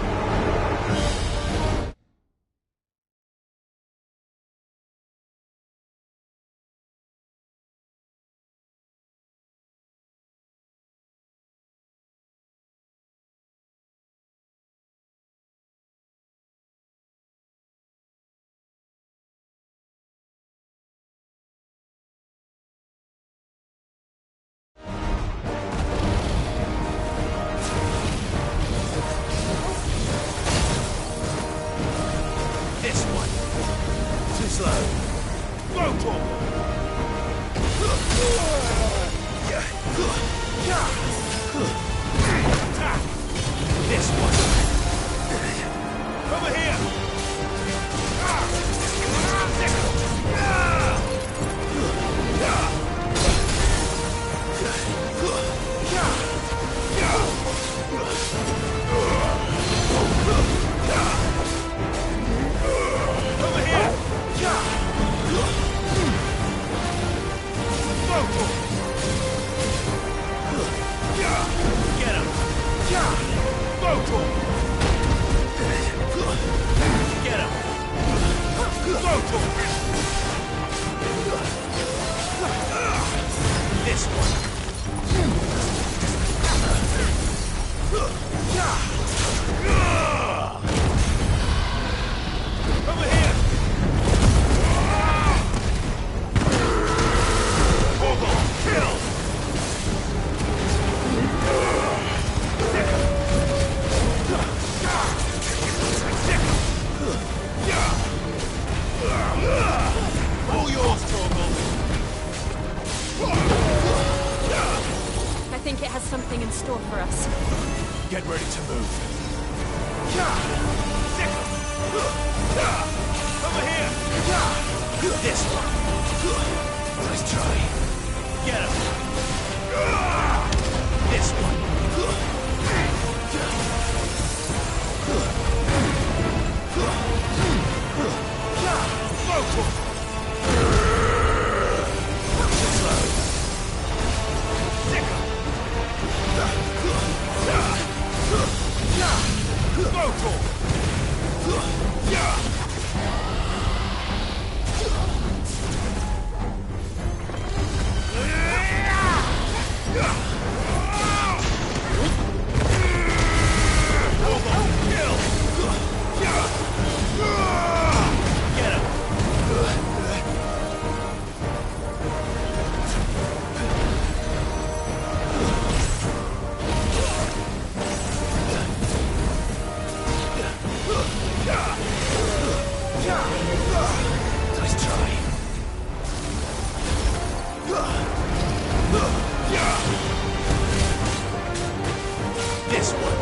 this one.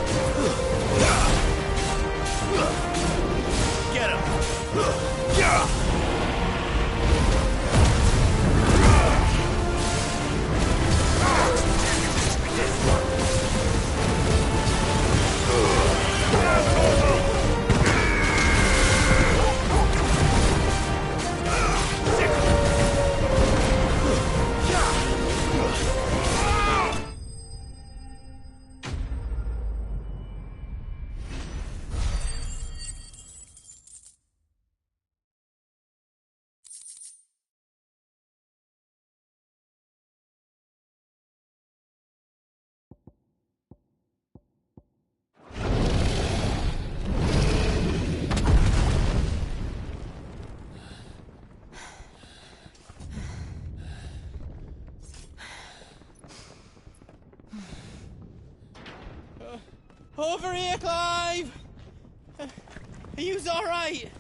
Get him. Over here, Clive! Are you alright?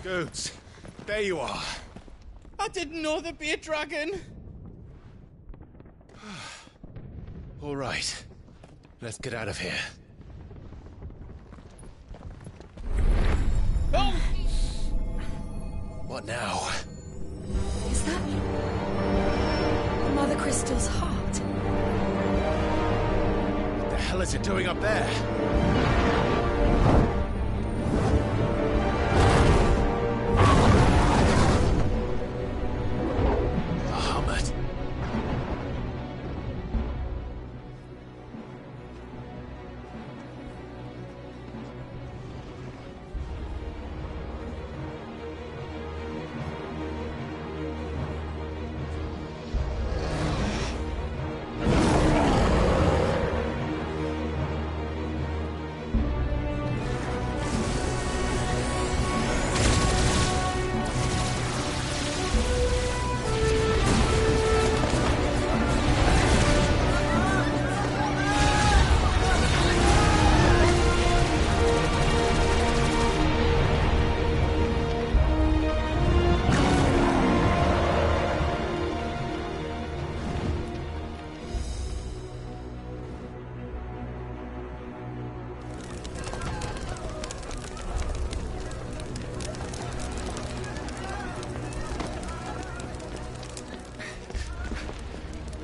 Goods, there you are. I didn't know there'd be a dragon. All right, let's get out of here. Oh! What now? Is that Mother Crystal's heart? What the hell is it doing up there? Bahamut.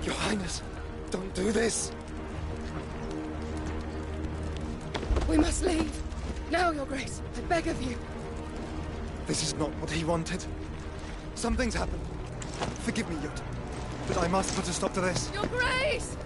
Your Highness, don't do this! We must leave. Now, Your Grace. I beg of you. This is not what he wanted. Something's happened. Forgive me, Yut, but I must put a stop to this. Your Grace!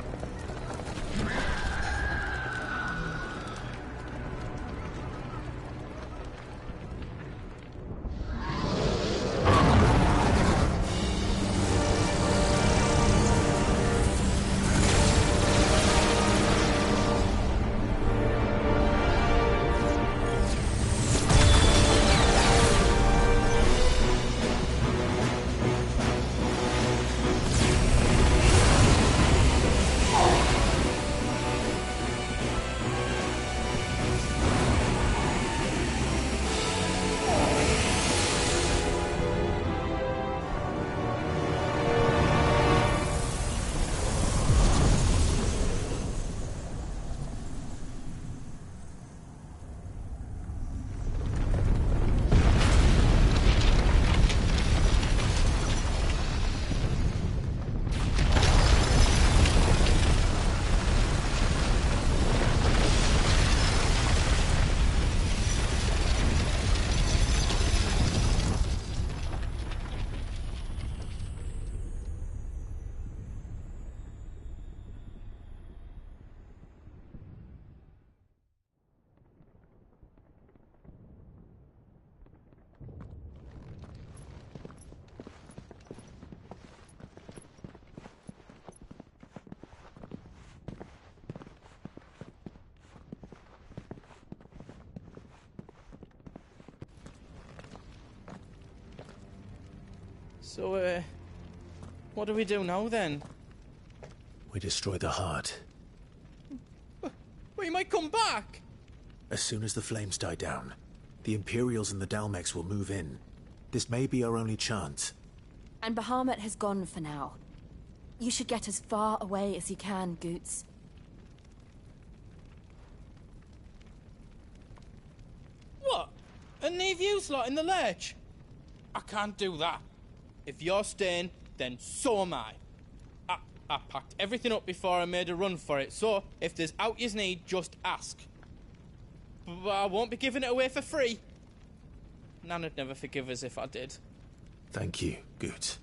So, what do we do now, then? We destroy the heart. Well, he might come back! As soon as the flames die down, the Imperials and the Dalmex will move in. This may be our only chance. And Bahamut has gone for now. You should get as far away as you can, Goots. What? And leave you lot in the lurch? I can't do that. If you're staying, then so am I. I packed everything up before I made a run for it, so if there's out yous need, just ask. But I won't be giving it away for free. Nan'd never forgive us if I did. Thank you, Goots.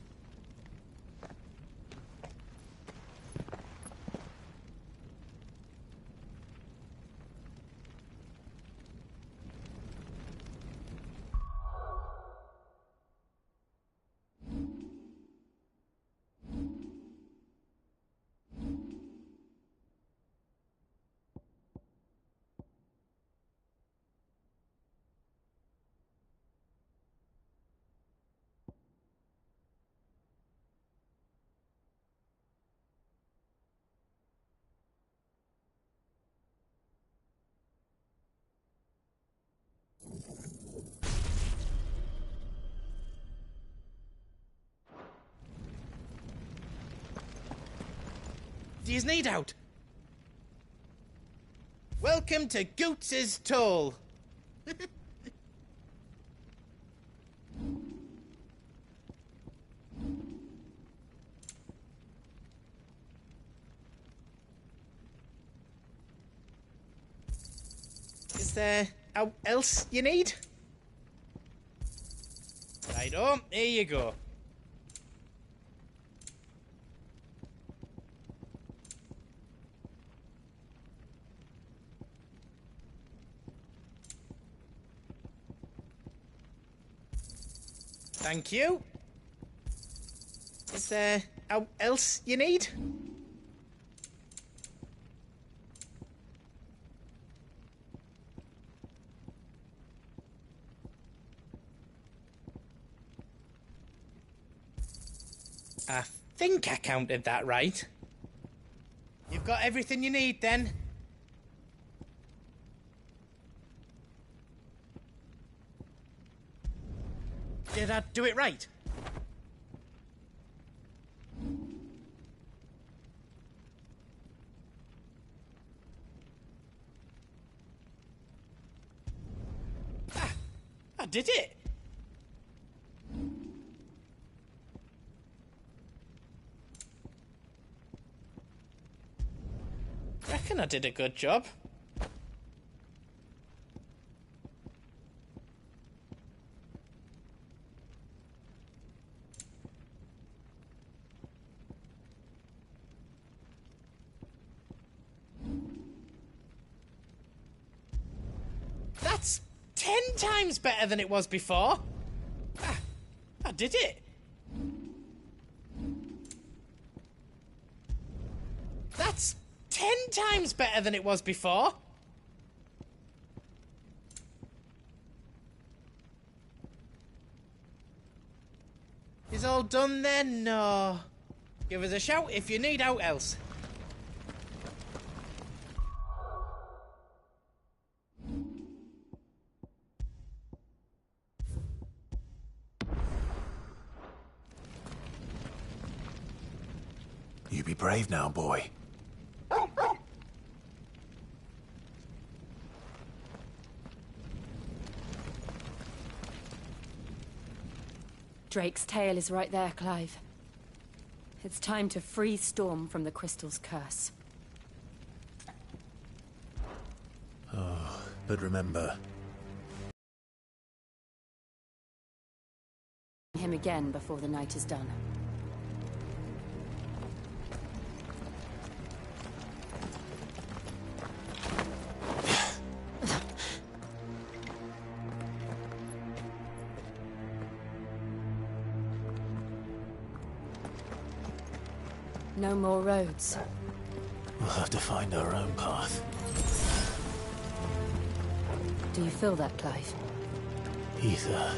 Do yous need out? Welcome to Goots's Toll. Is there out else you need? Righto, here you go. Thank you. Is there out else you need? I think I counted that right. You've got everything you need then. Did I do it right? I did it! Reckon I did a good job. That's 10 times better than it was before. I did it. That's 10 times better than it was before. Is all done then? No. Give us a shout if you need out else. You be brave now, boy. Drake's tail is right there, Clive. It's time to free Storm from the Crystal's curse. Oh, but remember... him again before the night is done. No more roads. We'll have to find our own path. Do you feel that, Clive? Ether.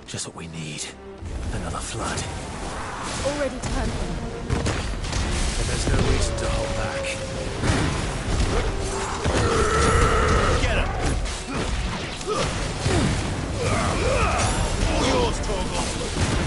Just what we need. Another flood. Already turned them. And there's no reason to hold back. Get him! Yours, Torgal.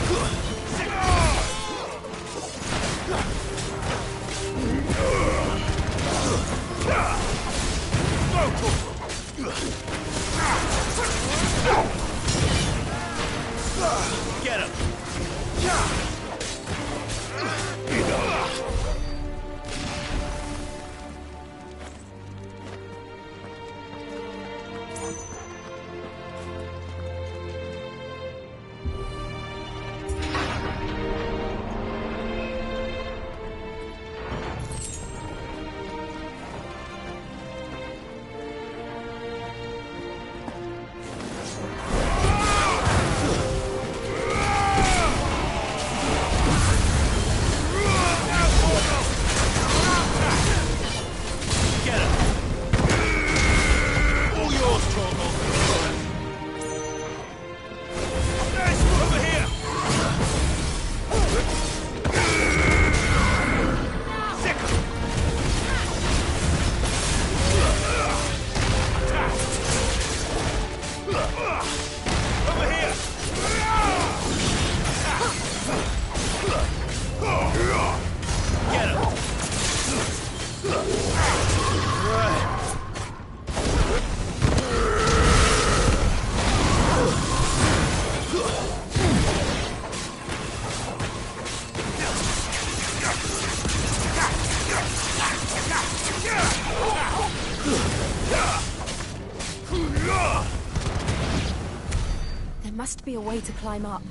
must be a way to climb up.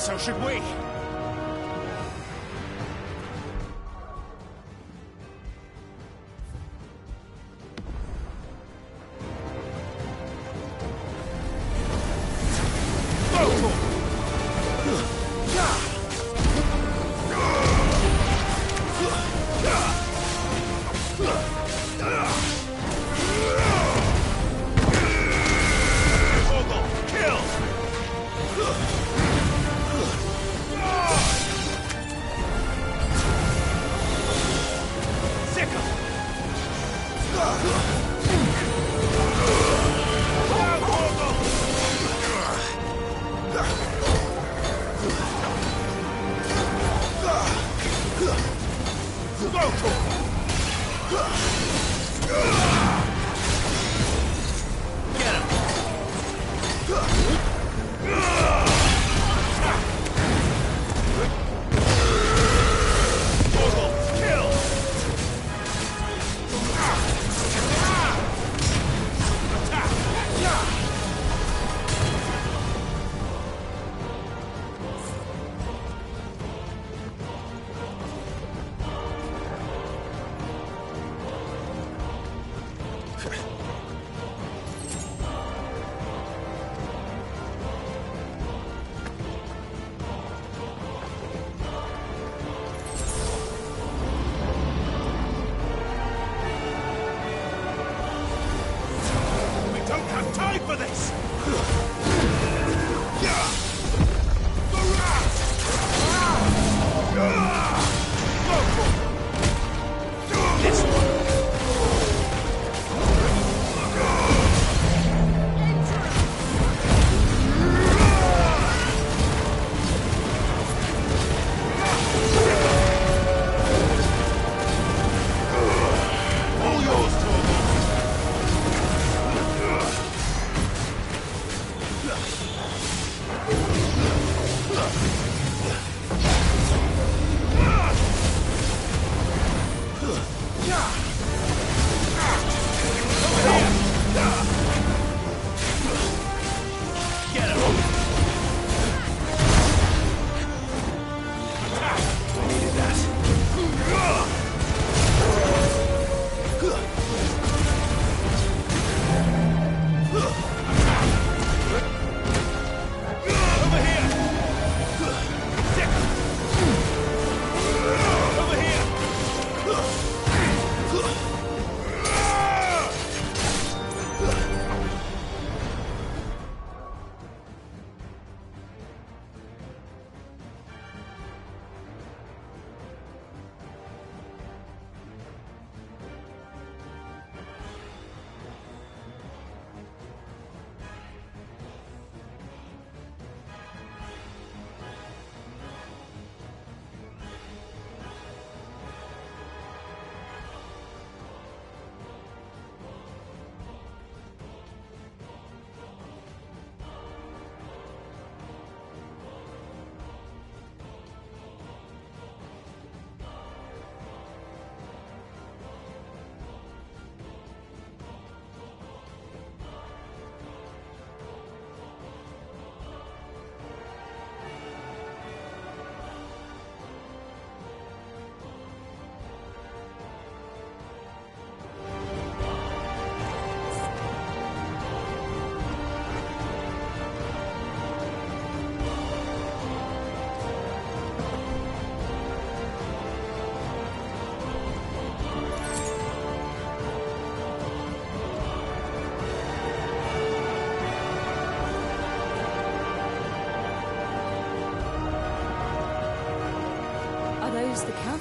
So should we.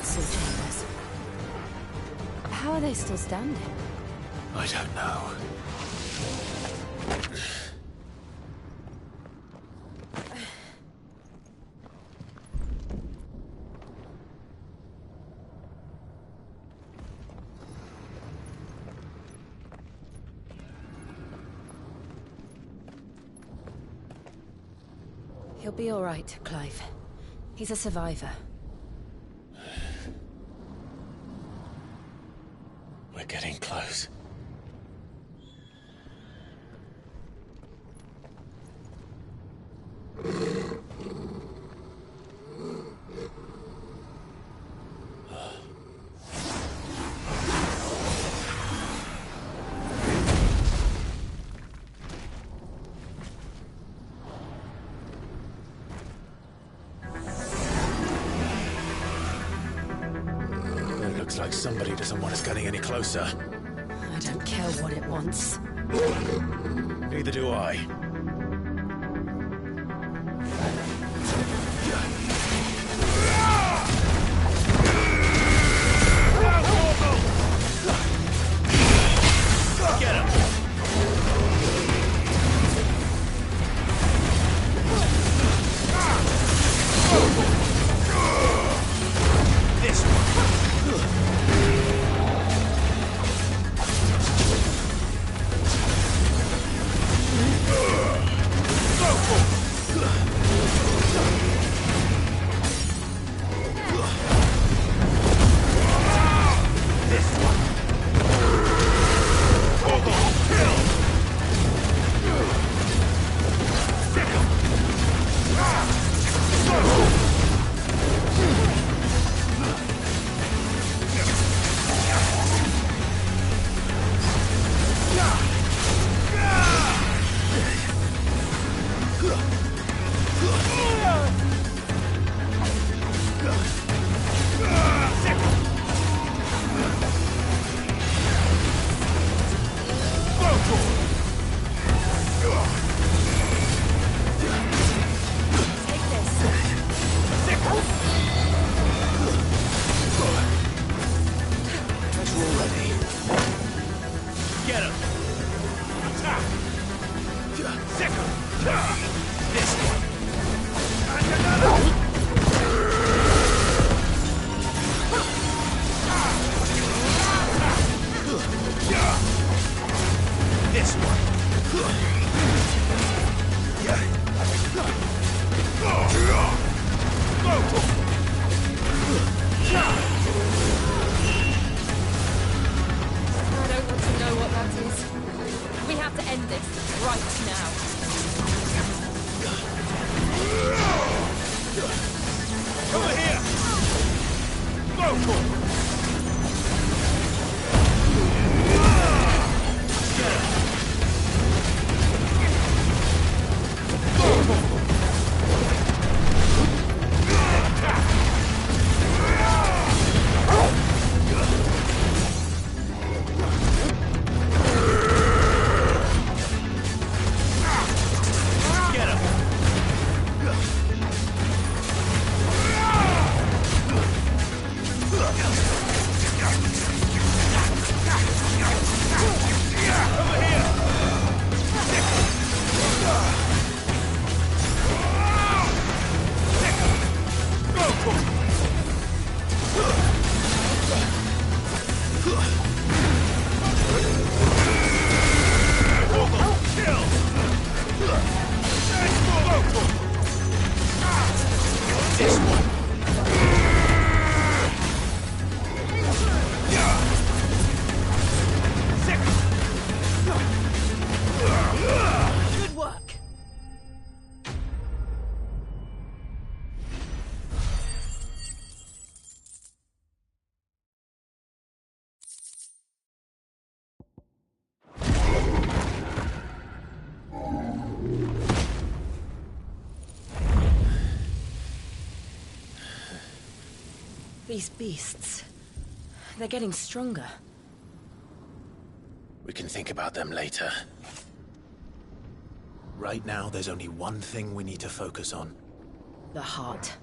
council chambers. How are they still standing? I don't know. He'll be all right, Clive. He's a survivor. We're getting close. It looks like somebody doesn't want us getting any closer. I don't care what it wants. Neither do I. Get him! This I don't want to know what that is. We have to end this right now. over here! Go for it! Good work. These beasts, they're getting stronger. We can think about them later. Right now, there's only one thing we need to focus on. The heart.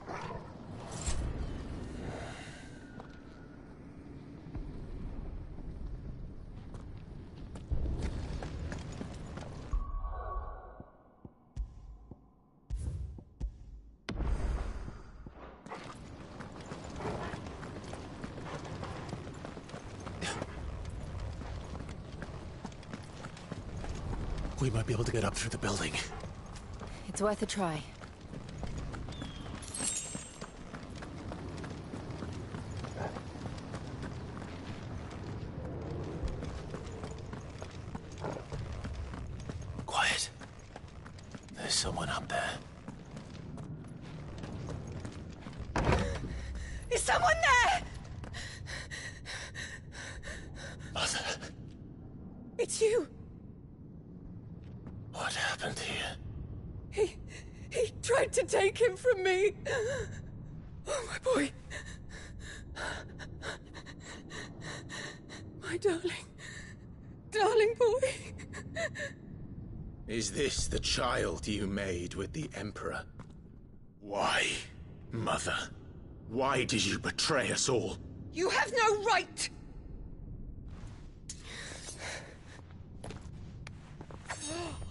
We might be able to get up through the building. It's worth a try. Quiet. There's someone up there. Is someone there? Mother. It's you. What happened here? He tried to take him from me. Oh, my boy. My darling boy. Is this the child you made with the Emperor? Why, Mother? Why did you betray us all? You have no right!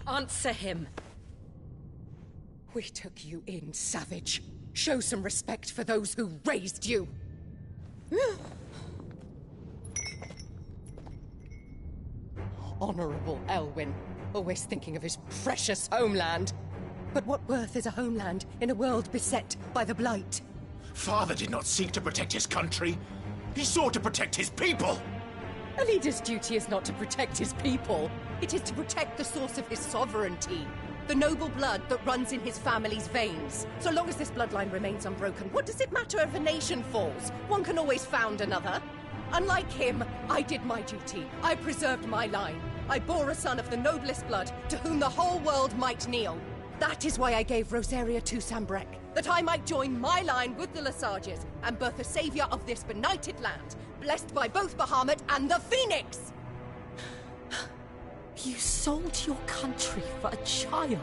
Answer him. We took you in, savage. Show some respect for those who raised you. Honorable Elwyn, always thinking of his precious homeland. But what worth is a homeland in a world beset by the Blight? Father did not seek to protect his country. He sought to protect his people. A leader's duty is not to protect his people. It is to protect the source of his sovereignty. The noble blood that runs in his family's veins. So long as this bloodline remains unbroken, what does it matter if a nation falls? One can always found another. Unlike him, I did my duty. I preserved my line. I bore a son of the noblest blood, to whom the whole world might kneel. That is why I gave Rosaria to Sambrek, that I might join my line with the Lesages and birth a savior of this benighted land, blessed by both Bahamut and the Phoenix! You sold your country for a child.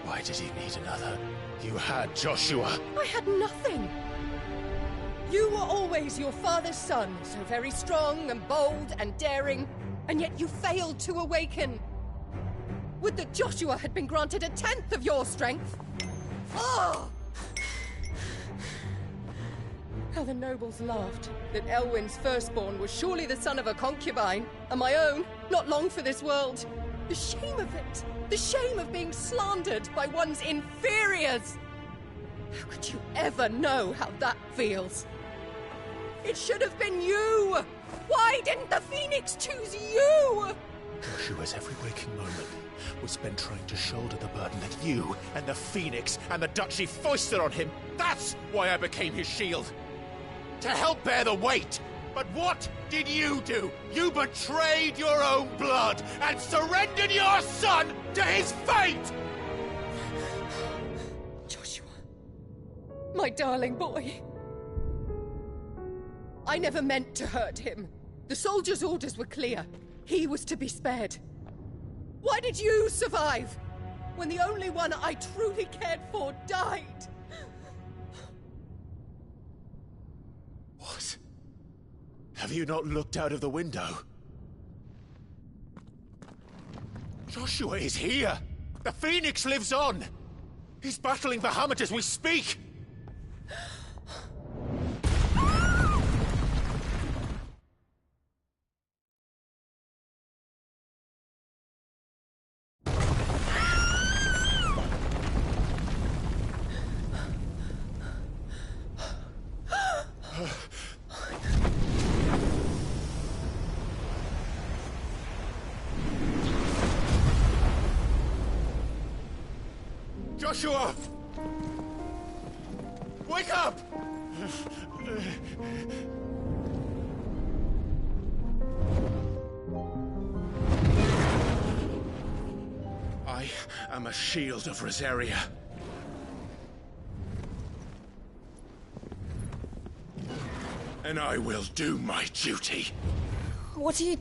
Why did he need another? You had Joshua. I had nothing. You were always your father's son, so very strong and bold and daring, and yet you failed to awaken. Would that Joshua had been granted 1/10 of your strength? Oh! How the nobles laughed that Elwyn's firstborn was surely the son of a concubine, and my own, not long for this world. The shame of it! The shame of being slandered by one's inferiors! How could you ever know how that feels? It should have been you! Why didn't the Phoenix choose you? Joshua's every waking moment was spent trying to shoulder the burden that you and the Phoenix and the Duchy foisted on him. That's why I became his shield. To help bear the weight. But what did you do? You betrayed your own blood and surrendered your son to his fate! Joshua, my darling boy. I never meant to hurt him. The soldiers' orders were clear. He was to be spared. Why did you survive when the only one I truly cared for died? What? Have you not looked out of the window? Joshua is here! The Phoenix lives on! He's battling Bahamut as we speak! Joshua! Wake up! I am a shield of Rosaria. And I will do my duty. What are you...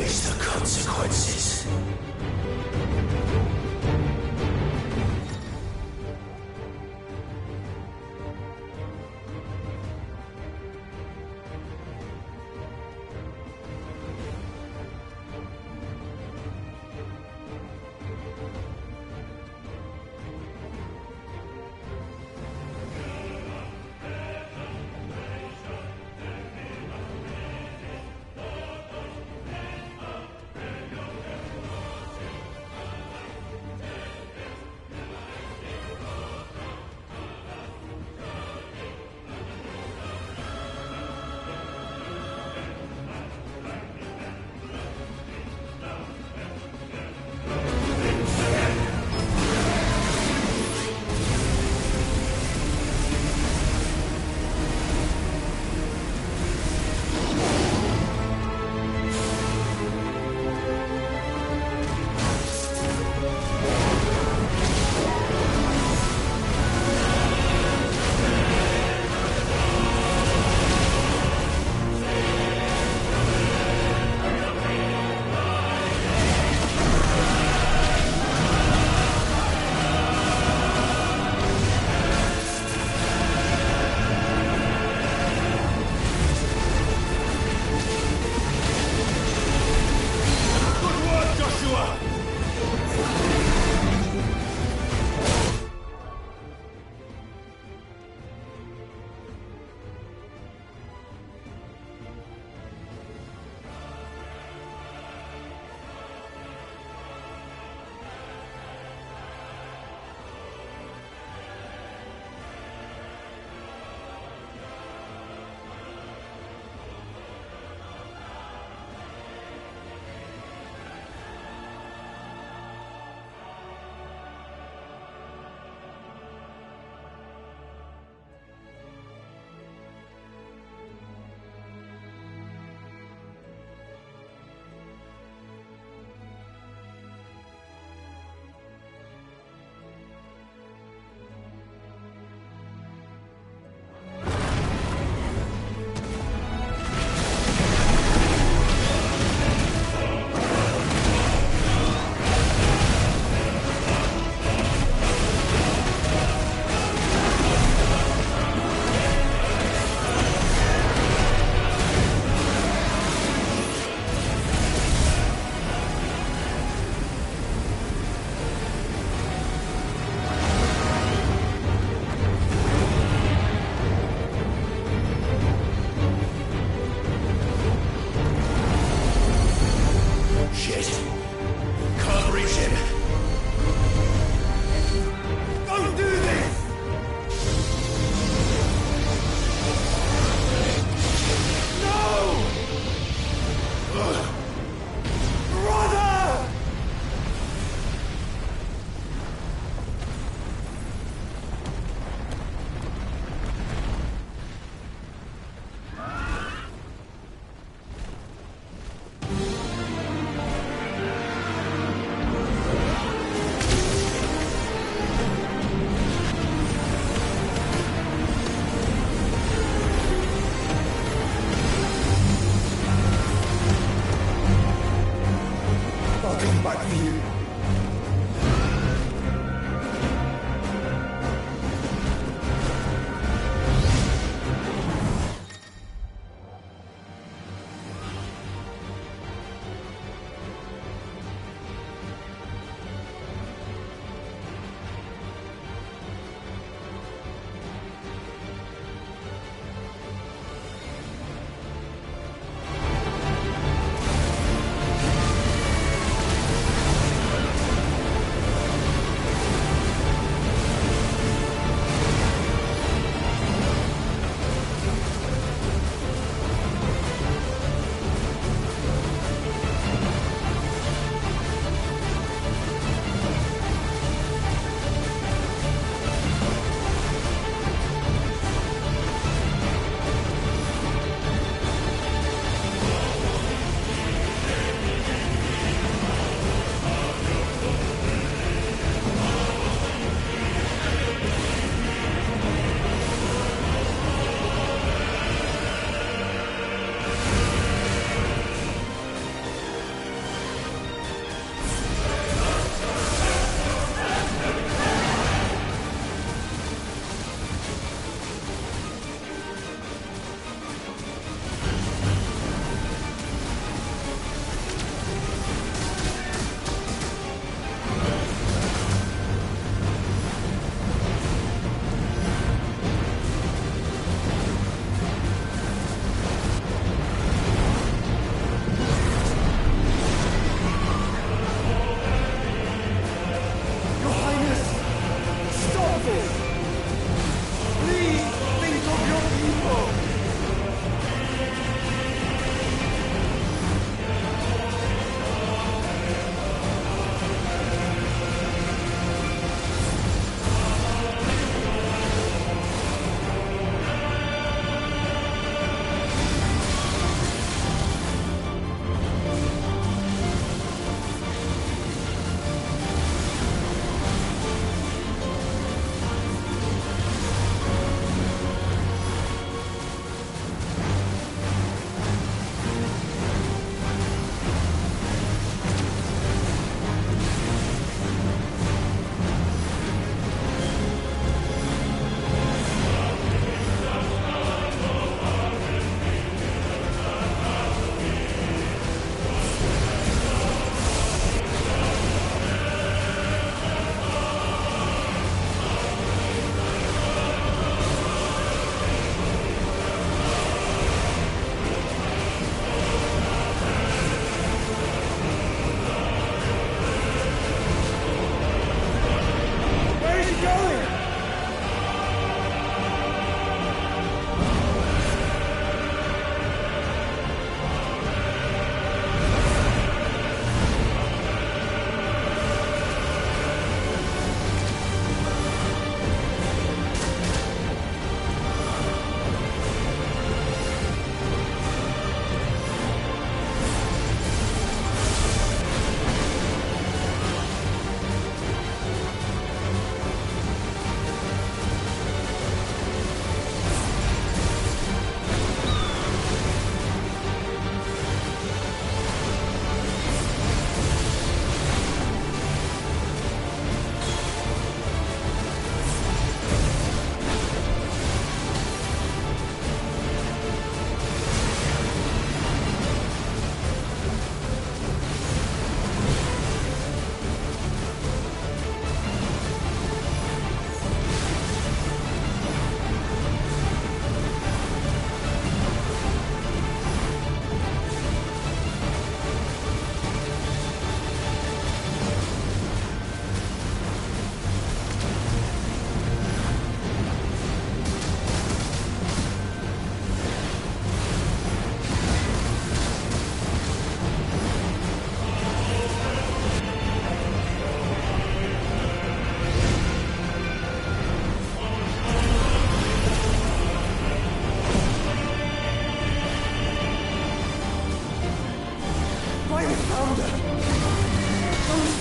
face the consequences.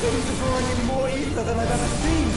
Things are drawing in more ether than I've ever seen.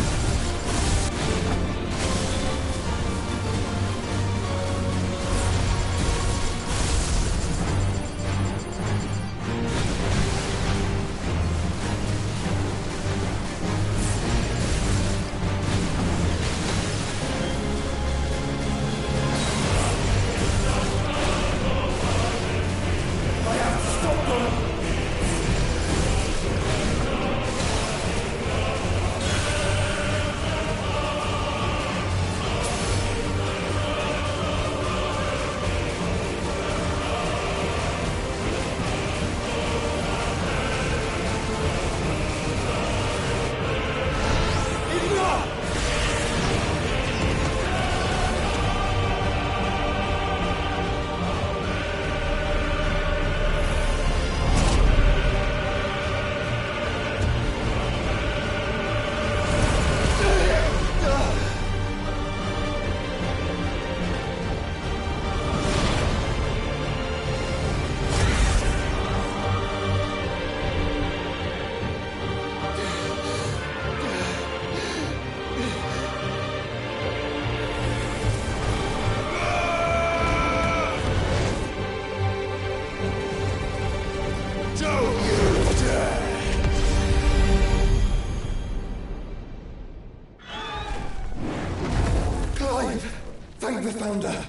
Thank the Founder!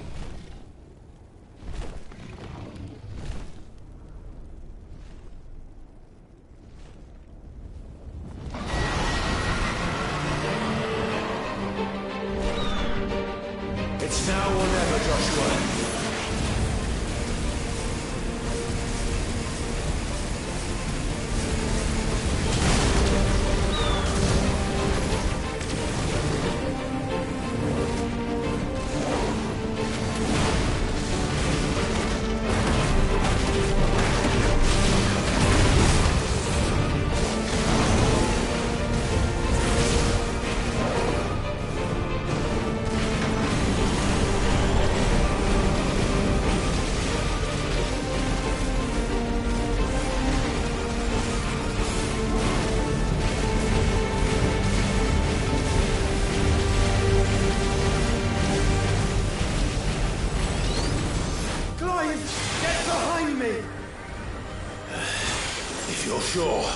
It's now or never, Joshua. Get behind me! If you're sure.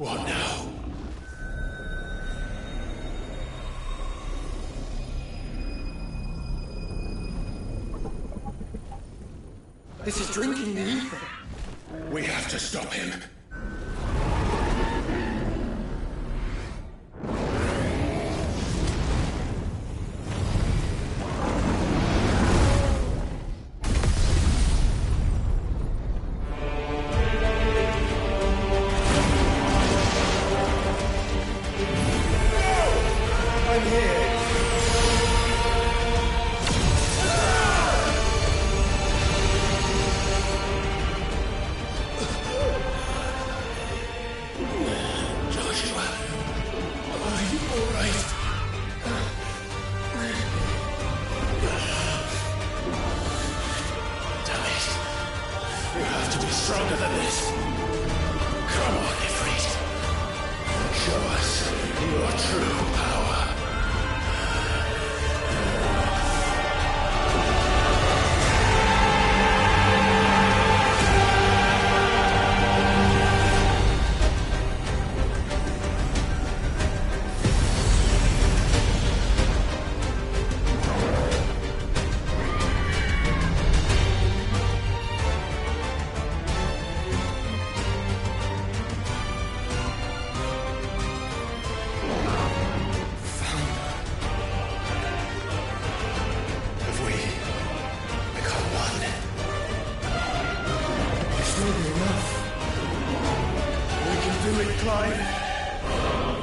What now? This is drinking the ether. We have to stop him. I'm here. Joshua, are you all right? Damn it. You have to be stronger than this. Come on, Ifrit. Show us your true power. Have we become one? This may be enough. We can do it, Clive.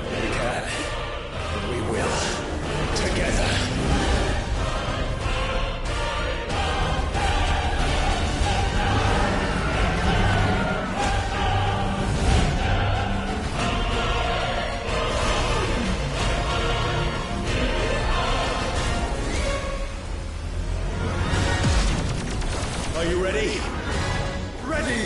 We can. We will. Together. Are you ready? Ready!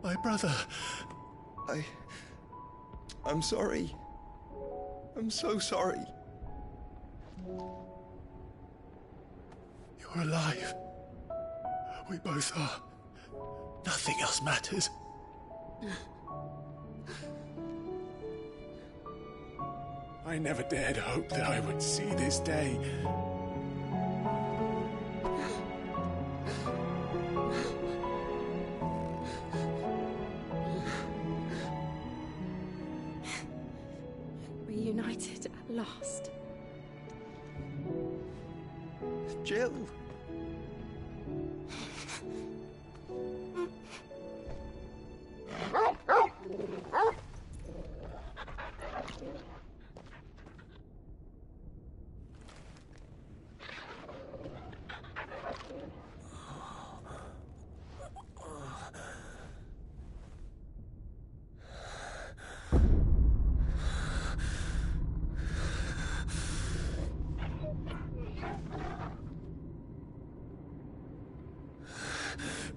My brother. I'm sorry. I'm so sorry. You're alive. We both are. Nothing else matters. I never dared hope that I would see this day. Reunited at last. Jill.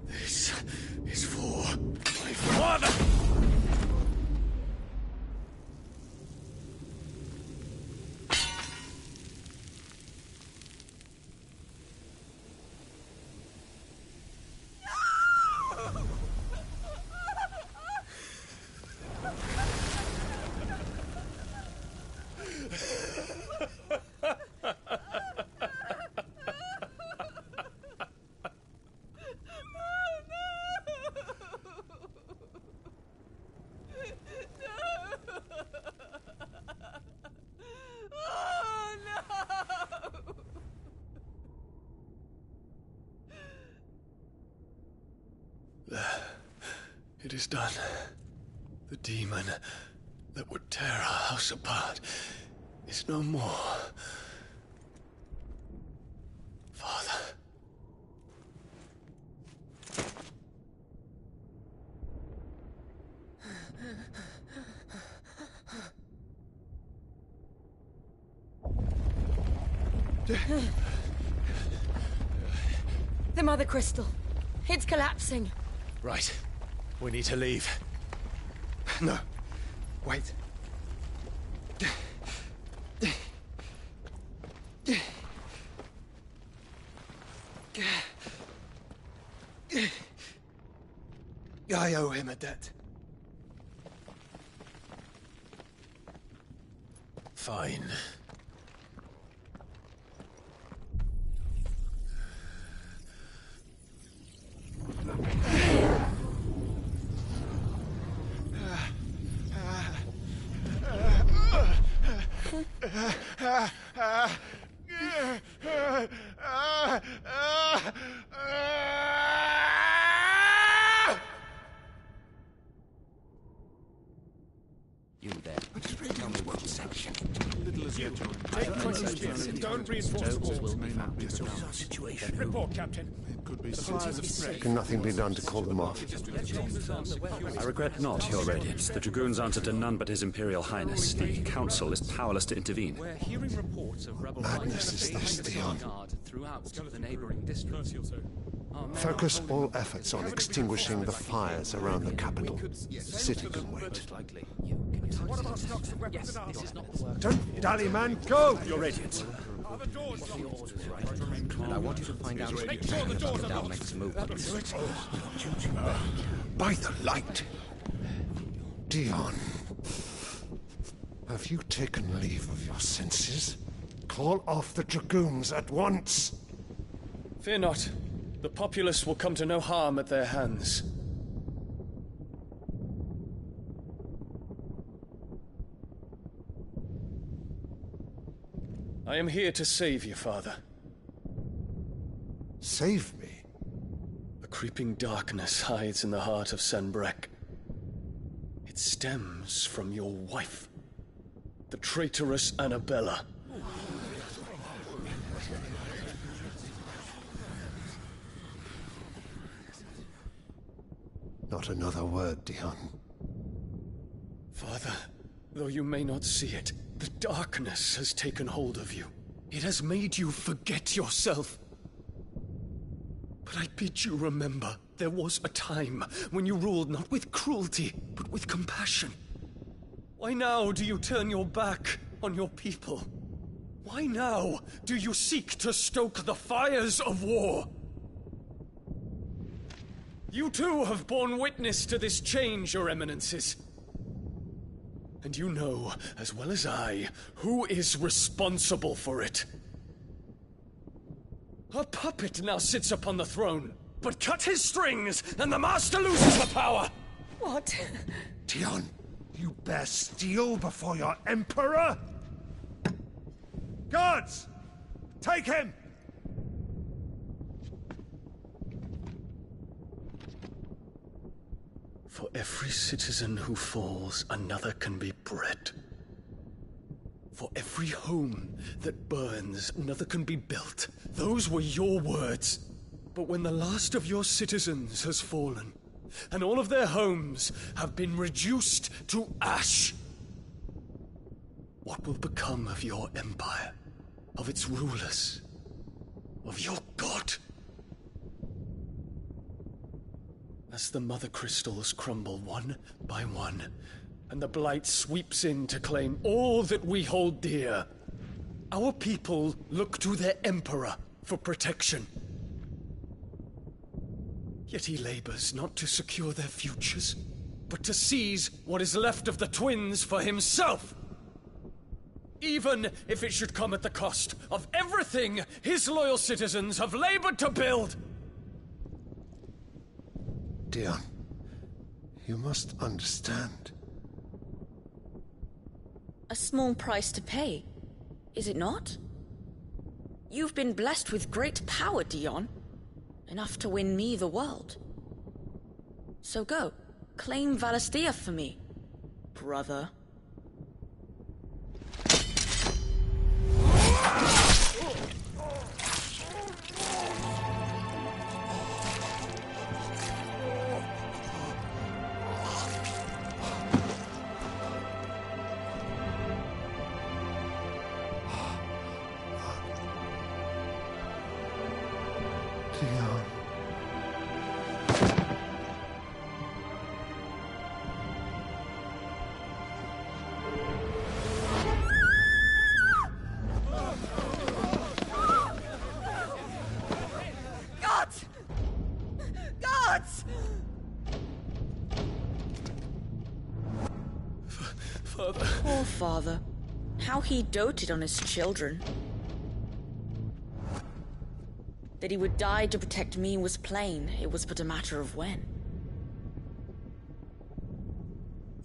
This is for my father! It is done. The demon that would tear our house apart is no more. Father. The Mother Crystal. It's collapsing. Right. We need to leave. No. Wait. I owe him a debt. Fine. You there. Tell me what section. Little as you. Don't reinforce the walls. May not be the situation. Report, Captain. It could be citizens of Can nothing be done to call them off? I regret not, Your Radiance. The Dragoons answer to none but His Imperial Highness. The Council is powerless to intervene. We're hearing reports of rebel Madness is this, Theon. throughout the neighboring districts. Focus all efforts on extinguishing the fires around the capital. The city can wait. What about stocks of weapons and armor? Don't dally, man. Go! Your Radiance. And I want you to find out about Dalmec's movements. By the light. Dion. Have you taken leave of your senses? Call off the Dragoons at once. Fear not. The populace will come to no harm at their hands. I am here to save you, Father. Save me? A creeping darkness hides in the heart of Sanbrek. It stems from your wife, the traitorous Annabella. Not another word, Dion. Father, though you may not see it, the darkness has taken hold of you. It has made you forget yourself. But I bid you remember, there was a time when you ruled not with cruelty, but with compassion. Why now do you turn your back on your people? Why now do you seek to stoke the fires of war? You too have borne witness to this change, Your Eminences. And you know, as well as I, who is responsible for it. A puppet now sits upon the throne, but cut his strings, and the master loses the power! What? Dion, you bear steel before your emperor? Guards! Take him! For every citizen who falls, another can be bred. For every home that burns, another can be built. Those were your words. But when the last of your citizens has fallen, and all of their homes have been reduced to ash, what will become of your empire, of its rulers, of your god? As the mother crystals crumble one by one, and the blight sweeps in to claim all that we hold dear, our people look to their emperor for protection. Yet he labors not to secure their futures, but to seize what is left of the twins for himself. Even if it should come at the cost of everything his loyal citizens have labored to build. Dion, you must understand. A small price to pay, is it not? You've been blessed with great power, Dion. Enough to win me the world. So go, claim Valisthea for me, brother. Dion. Gods! Gods! Father. Poor father. How he doted on his children. That he would die to protect me was plain. It was but a matter of when.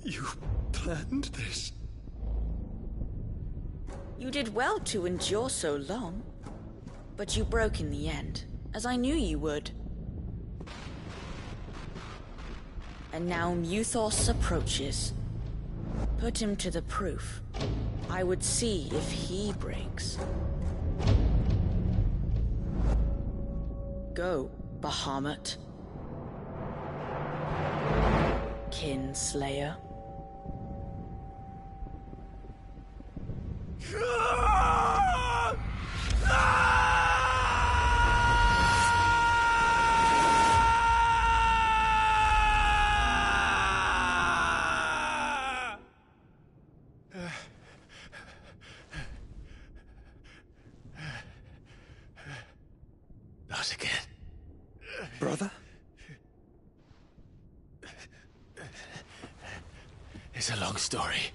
You planned this? You did well to endure so long. But you broke in the end, as I knew you would. And now Muthos approaches. Put him to the proof. I would see if he breaks. Go, Bahamut. Kinslayer. Not again. Brother? It's a long story.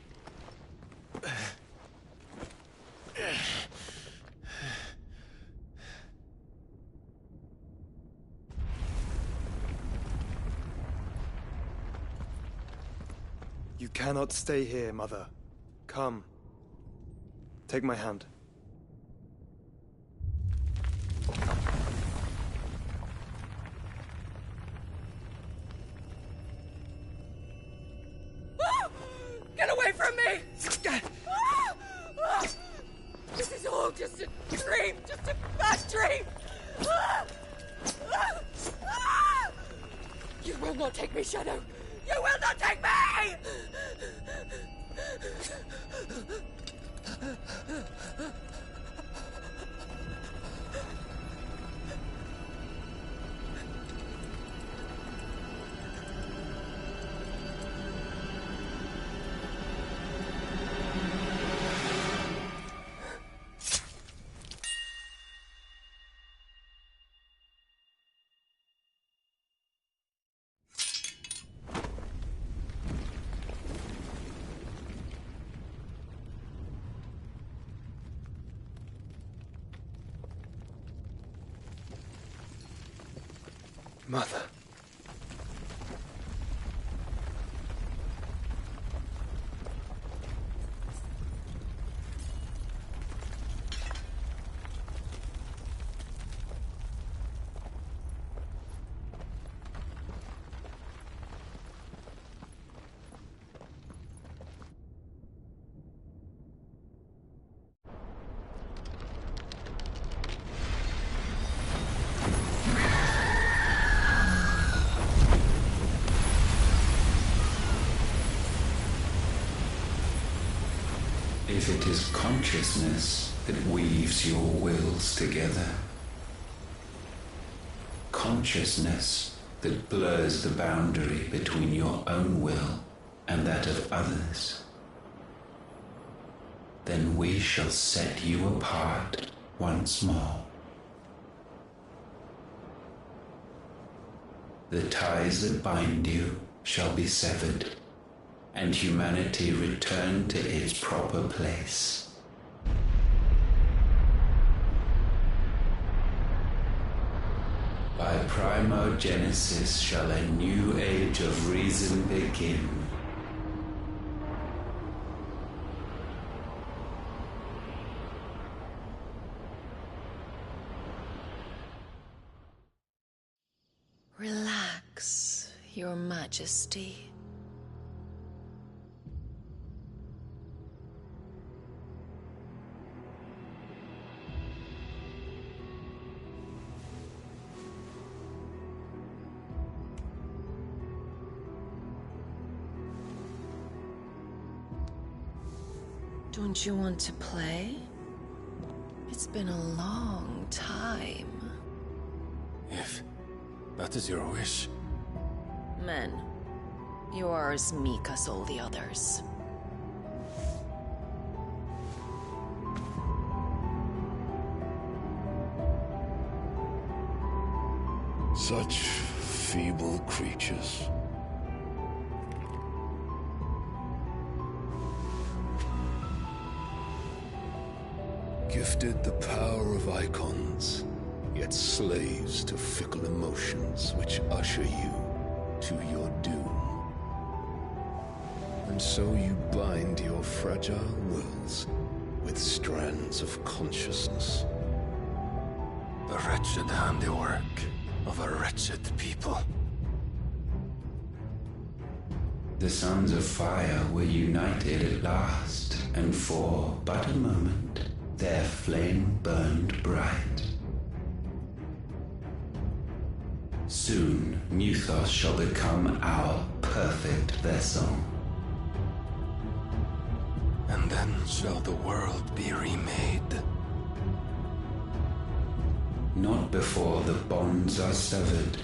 You cannot stay here, Mother. Come. Take my hand. Get away from me! This is all just a dream, just a bad dream! You will not take me, Shadow! You will not take me! Mother. If it is consciousness that weaves your wills together, consciousness that blurs the boundary between your own will and that of others, then we shall set you apart once more. The ties that bind you shall be severed, and humanity return to its proper place. By primogenesis shall a new age of reason begin. Relax, Your Majesty. Don't you want to play? It's been a long time. If that is your wish. Men, you are as meek as all the others. Such feeble creatures. Gifted the power of icons, yet slaves to fickle emotions which usher you to your doom. And so you bind your fragile wills with strands of consciousness. The wretched handiwork of a wretched people. The Sons of Fire were united at last, and for but a moment their flame burned bright. Soon, Muthos shall become our perfect vessel. And then shall the world be remade. Not before the bonds are severed,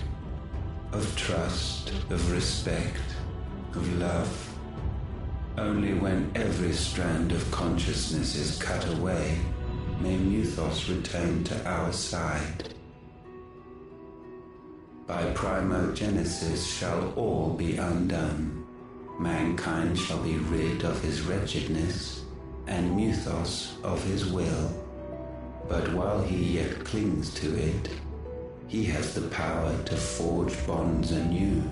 of trust, of respect, of love. Only when every strand of consciousness is cut away, may Muthos return to our side. By primogenesis shall all be undone. Mankind shall be rid of his wretchedness, and Muthos of his will. But while he yet clings to it, he has the power to forge bonds anew,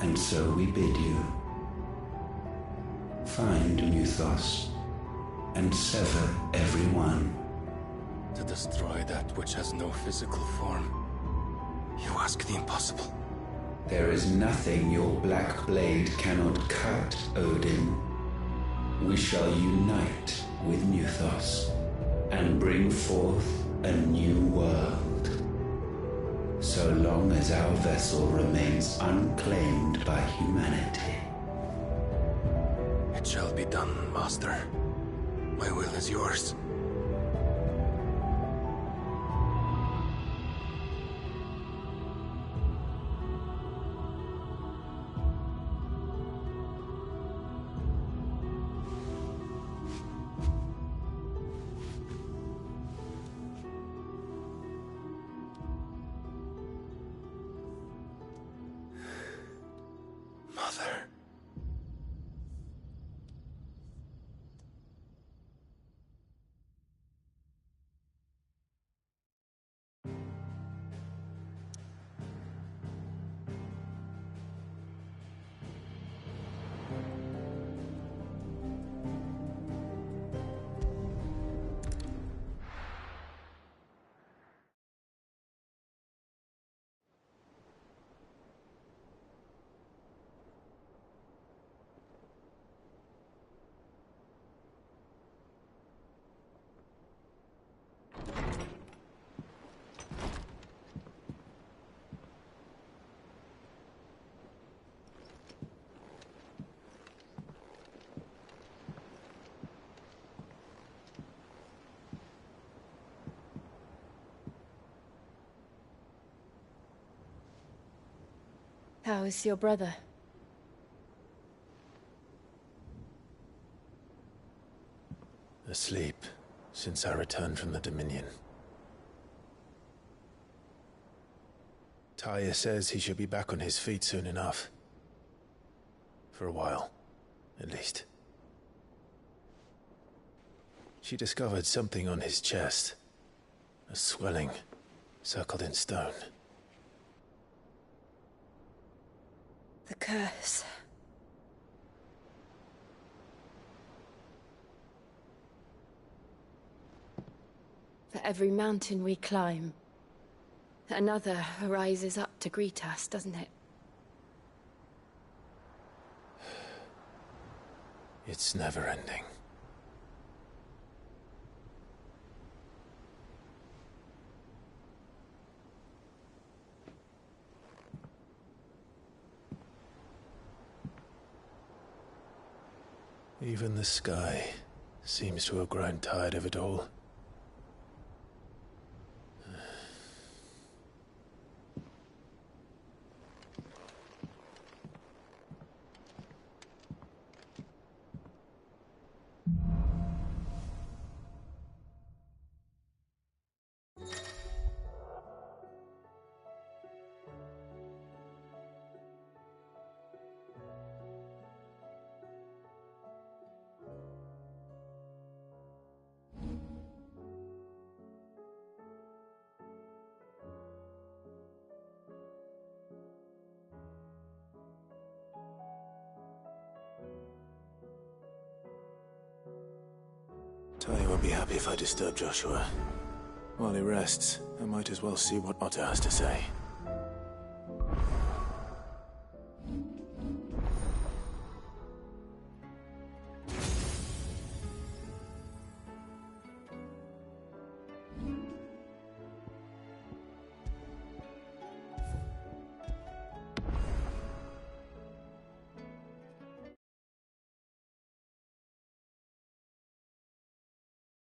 and so we bid you. Find Muthos, and sever every one. To destroy that which has no physical form, you ask the impossible. There is nothing your black blade cannot cut, Odin. We shall unite with Muthos, and bring forth a new world. So long as our vessel remains unclaimed by humanity. It shall be done, Master. My will is yours. Mother. How is your brother? Asleep since I returned from the Dominion. Talia says he should be back on his feet soon enough. For a while, at least. She discovered something on his chest. A swelling, circled in stone. The curse. For every mountain we climb, another rises up to greet us, doesn't it? It's never ending. Even the sky seems to have grown tired of it all. Talia won't be happy if I disturb Joshua. While he rests, I might as well see what Otter has to say.